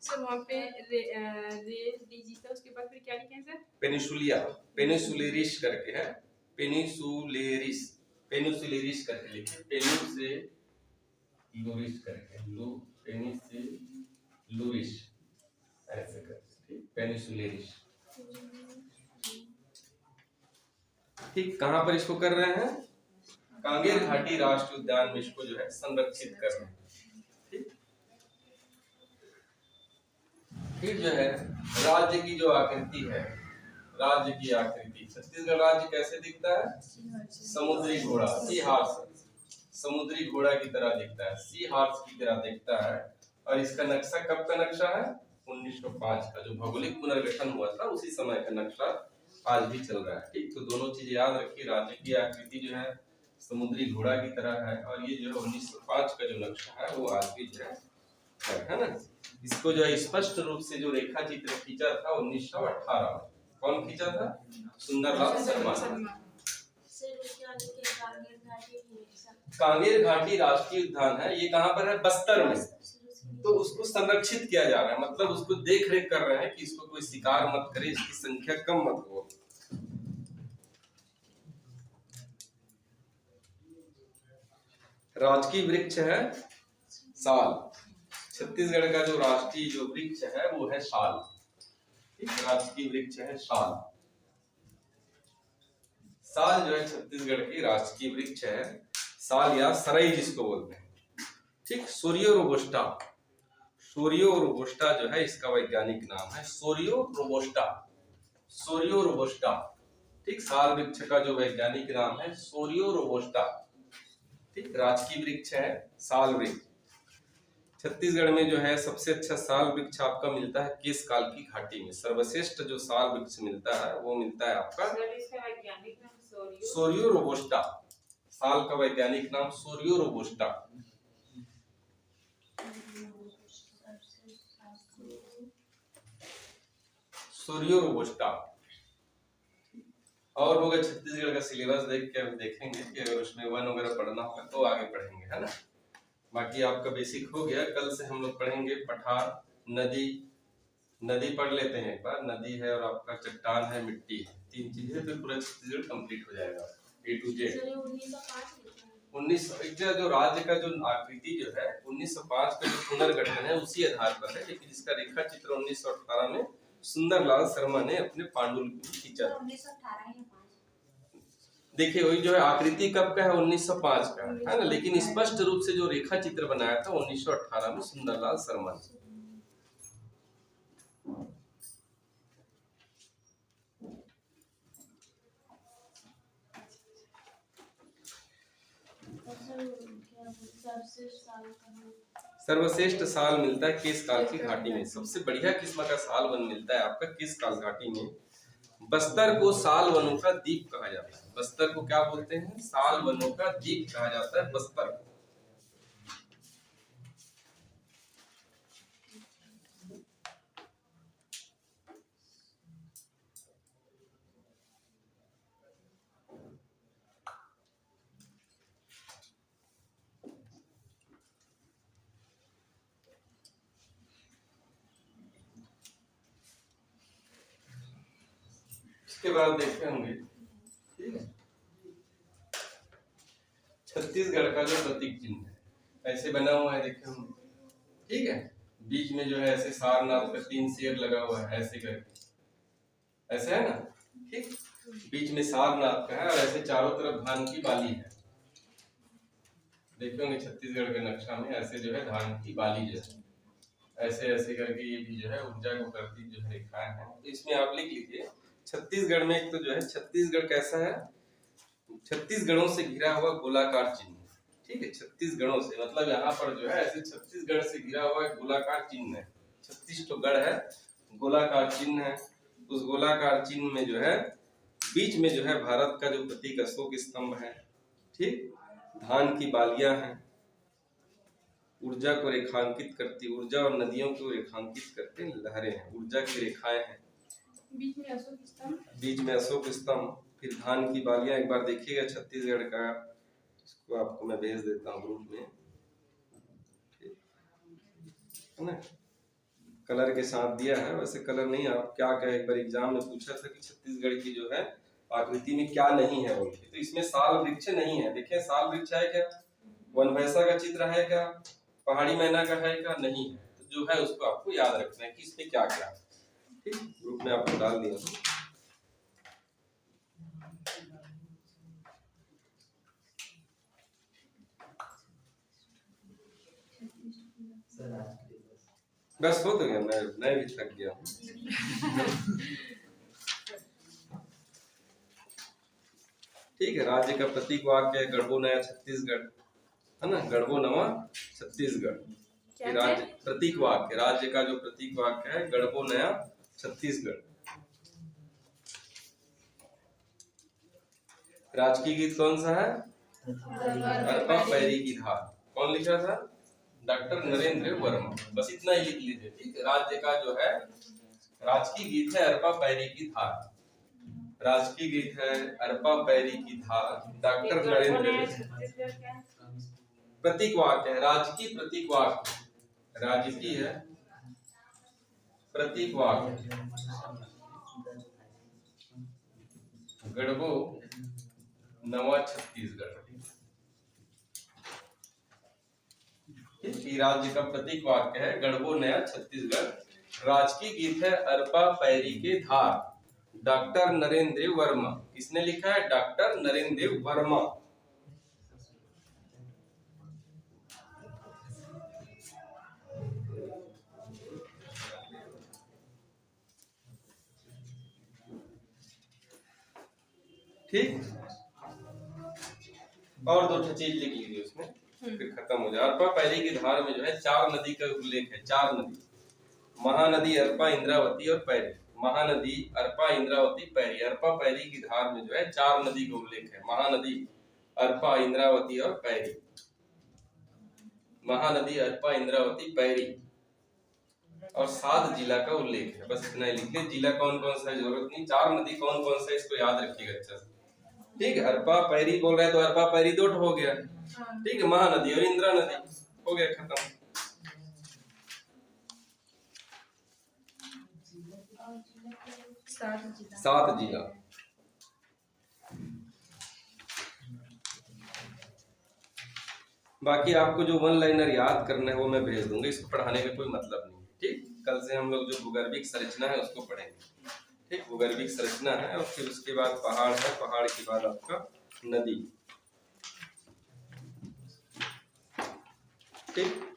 सर वहाँ पे रिलीजियसा, उसके बाद फिर क्या लिखे हैं सर? पेनिसुलिया, पेनिसुलेरिस करके है, पेनिसुलेरिस, पेनिसुलेरिस करके लिखे, पेनिसुलेरिस करके, पेनिसुलेरिस ऐसे करके, ठीक, पेनिसुलेरिस। ठीक, कहाँ पर इसको कर रहे हैं, कांगेर घाटी राष्ट्रीय उद्यान में इसको जो है संरक्षित कर रहे हैं। ठीक, फिर जो है राज्य की जो आकृति है, राज्य की आकृति, छत्तीसगढ़ राज्य कैसे दिखता है, समुद्री घोड़ा, सी हॉर्स, समुद्री घोड़ा की तरह दिखता है, सी हॉर्स की तरह दिखता है। और इसका नक्शा कब का नक्शा है, 1905 का, जो भौगोलिक पुनर्गठन हुआ था उसी समय का नक्शा आज भी चल रहा है। ठीक, तो दोनों चीजें याद रखिए, राज्य की आकृति जो है समुद्री घोड़ा की तरह है, और ये जो है 1905 का जो नक्शा है वो आज भी जो है ना। इसको जो है स्पष्ट रूप से जो रेखा चित्र खींचा था 1918 में, कौन खींचा था, सुंदरलाल शर्मा। कांगेर घाटी राष्ट्रीय उद्यान है, ये कहाँ पर है, बस्तर में, तो उसको संरक्षित किया जा रहा है, मतलब उसको देख रेख कर रहे हैं कि इसको कोई शिकार मत करे, इसकी संख्या कम मत हो। राजकीय वृक्ष है साल, छत्तीसगढ़ का जो राष्ट्रीय जो वृक्ष है वो है साल। ठीक, राजकीय वृक्ष है साल, साल जो है छत्तीसगढ़ की राजकीय वृक्ष है, साल या सरई जिसको बोलते हैं। ठीक, सोरियो रोबस्टा, सोरियो रोबस्टा जो है इसका वैज्ञानिक नाम है, सोरियो रोबस्टा, सोरियो रोबस्टा। ठीक, साल वृक्ष का जो वैज्ञानिक नाम है सोरियो रोबस्टा। ठीक, राजकीय वृक्ष है साल वृक्ष। छत्तीसगढ़ में जो है सबसे अच्छा साल वृक्ष आपका मिलता है केशकाल की घाटी में, सर्वश्रेष्ठ जो साल वृक्ष मिलता है वो मिलता है आपका सोरियो रोबस्टा, साल का वैज्ञानिक नाम सोरियो रोबस्टा। Sorio robusta. और होगा छत्तीसगढ़ का सिलेबस देख के हम देखेंगे कि अगर उसमें वन वगैरह पढ़ना होगा तो आगे पढ़ेंगे, है ना। बाकी आपका बेसिक हो गया, कल से हम लोग पढ़ेंगे पठार, नदी, नदी पढ़ लेते हैं एक बार, नदी है और आपका चट्टान है, मिट्टी है, तीन चीजें, फिर पूरा छत्तीसगढ़ कंप्लीट हो जाएगा A to Z। 1905 जो राज्य का जो आकृति जो है 1905 का जो पुनर्गठन है उसी आधार पर है, लेकिन इसका रेखा चित्र 1918 में सुंदरलाल शर्मा ने अपने पांडुलिपि में खींचा। देखिए वही जो है आकृति कब का है, 1905 का है ना, लेकिन स्पष्ट रूप से जो रेखा चित्र बनाया था 1918 में सुंदरलाल शर्मा ने। सर्वश्रेष्ठ साल मिलता है केशकाल की घाटी में, सबसे बढ़िया किस्म का साल वन मिलता है आपका केशकाल घाटी में। बस्तर को साल वनों का द्वीप कहा जाता है, बस्तर को क्या बोलते हैं, साल वनों का द्वीप कहा जाता है बस्तर को। इसके बाद देखे होंगे, ठीक है, छत्तीसगढ़ का जो प्रतीक चिन्ह है ऐसे बना हुआ है, देखे होंगे, ठीक है। बीच में जो है ऐसे सारनाथ का 3 शेर लगा हुआ है ऐसे करके, ऐसे है ना, ठीक। बीच में सारनाथ का है और ऐसे चारों तरफ धान की बाली है। देखे होंगे छत्तीसगढ़ के नक्शा में ऐसे जो है धान की बाली जो है ऐसे ऐसे करके, ये भी जो है ऊर्जा को करती जो है रेखाएं हैं। तो इसमें आप लिख लीजिए छत्तीसगढ़ में एक तो जो है छत्तीसगढ़ कैसा है, छत्तीसगढ़ों से घिरा हुआ गोलाकार चिन्ह, ठीक है। छत्तीसगढ़ों से मतलब यहाँ पर जो है ऐसे छत्तीसगढ़ से घिरा हुआ एक गोलाकार चिन्ह है, 36 तो गढ़ है, गोलाकार चिन्ह है। उस गोलाकार चिन्ह में जो है बीच में जो है भारत का जो प्रतीक अशोक स्तंभ है, ठीक। धान की बालियां हैं, ऊर्जा को रेखांकित करती, ऊर्जा और नदियों को रेखांकित करते लहरें हैं, ऊर्जा की रेखाएं हैं। बीच में अशोक स्तंभ, बीच में अशोक स्तंभ, फिर धान की बालियां। एक बार देखिएगा छत्तीसगढ़ का, इसको आपको मैं भेज देता हूँ ग्रुप में, है ना, कलर के साथ दिया है। वैसे कलर नहीं, आप क्या कहे, एक बार एग्जाम में पूछा था कि छत्तीसगढ़ की जो है आकृति में क्या नहीं है बोल के, तो इसमें साल वृक्ष नहीं है। देखिए साल वृक्ष है क्या, वन भैंसा का चित्र है क्या, पहाड़ी मैना का है क्या, नहीं है। तो जो है उसको आपको याद रखना है कि इसमें क्या क्या है, ठीक। ग्रुप में आपको डाल दिया। बस हो तो गया, मैं भी थक गया। ठीक है, राज्य का प्रतीक वाक्य है गढ़बो नया छत्तीसगढ़, है ना, गढ़बो नवा छत्तीसगढ़। राज्य प्रतीक वाक्य, राज्य का जो प्रतीक वाक्य है गढ़बो नया छत्तीसगढ़। राजकीय गीत कौन सा है, अरपा पैरी की धार, कौन लिखा था, डॉक्टर नरेंद्र वर्मा। बस इतना ही लिख लीजिए, ठीक। राज्य का जो है राजकीय गीत है अरपा पैरी की धार, राजकीय गीत है अरपा पैरी की धार, डॉक्टर नरेंद्र। प्रतीक वाक्य है, राजकीय प्रतीक वाक्य, राजकीय है प्रतीक वाक्य, गढ़बो नवा छत्तीसगढ़। राज्य का प्रतीक वाक्य है गढ़बो नया छत्तीसगढ़। राजकीय गीत है अरपा पैरी के धार, डॉक्टर नरेंद्र वर्मा। किसने लिखा है, डॉक्टर नरेंद्र वर्मा। ठीक, और 2 चीज लिख लीजिए उसमें, फिर खत्म हो जाए। अरपा पैरी की धार में जो है 4 नदी का उल्लेख है, 4 नदी, महानदी, अरपा, इंद्रावती और पैरी। महानदी, अरपा, इंद्रावती, पैरी। अरपा पैरी की धार में जो है 4 नदी का उल्लेख है, महानदी, अरपा, इंद्रावती और पैरी। महानदी, अरपा, इंद्रावती, पैरी। और 7 जिला का उल्लेख है। बस इतना ही लिख लीजिए, जिला कौन कौन सा है जरूरत नहीं, 4 नदी कौन कौन सा, इसको याद रखिएगा अच्छा से, ठीक है। अरपा पैरी बोल रहे हैं तो अरपा पैरी 2 हो गया, ठीक है। महानदी और इंदिरा नदी हो गया, खत्म। सात जिला। बाकी आपको जो 1 लाइनर याद करना है वो मैं भेज दूंगा, इसको पढ़ाने का कोई मतलब नहीं, ठीक। कल से हम लोग जो भूगर्भिक संरचना है उसको पढ़ेंगे, ठीक। भूगर्भिक संरचना है और फिर उसके बाद पहाड़ है, पहाड़ के बाद आपका नदी, ठीक।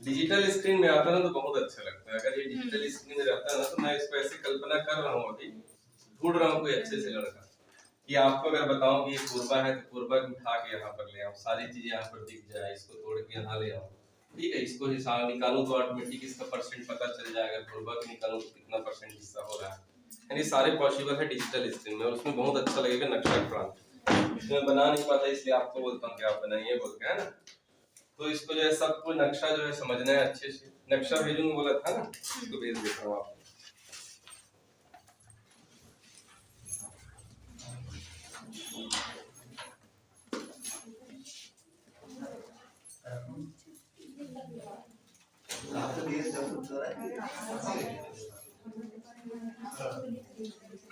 डिजिटल स्क्रीन में आता है ना तो बहुत अच्छा लगता है। अगर ये डिजिटल स्क्रीन में रहता है ना तो मैं इसको ऐसे कल्पना कर रहा हूँ, अभी ढूंढ रहा हूँ कोई अच्छे से लड़का कि आपको अगर बताऊं कि ये पूर्वा है तो पूर्वा को उठा के यहाँ पर ले आओ, सारी चीजें यहाँ पर दिख जाए, इसको तोड़ के यहाँ ले आओ, ठीक है। इसको हिसाब निकालूं तो ऑटोमेटिक इसका परसेंट पता चल जाएगा, पूर्वा को निकालूं तो कितना परसेंट हिस्सा हो रहा है। यानी सारे पॉसिबल है डिजिटल स्क्रीन में, और उसमें बहुत अच्छा लगेगा नक्शा प्रांत। इसमें बना नहीं पाता इसलिए आपको बोलता हूँ कि आप बनाइए बोल के, है ना। तो इसको जो है सबको नक्शा जो है समझना है अच्छे से। नक्शा भेजूंगा बोला था ना, इसको भेज देता हूँ आपको।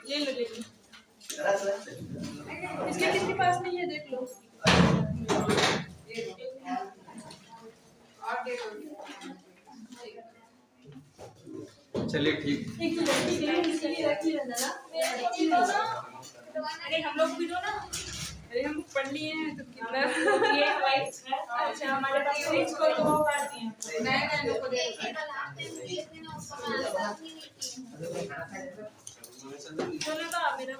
ले लो इसके किसके पास नहीं है देख लो चलिए ठीक। अरे हम लोग भी दो ना अरे हम पढ़ लिए हैं तो कितना ये वाइट है अच्छा हमारे पास इसको तो वो करती हैं मैं लोग को दे चलो तो आप मेरा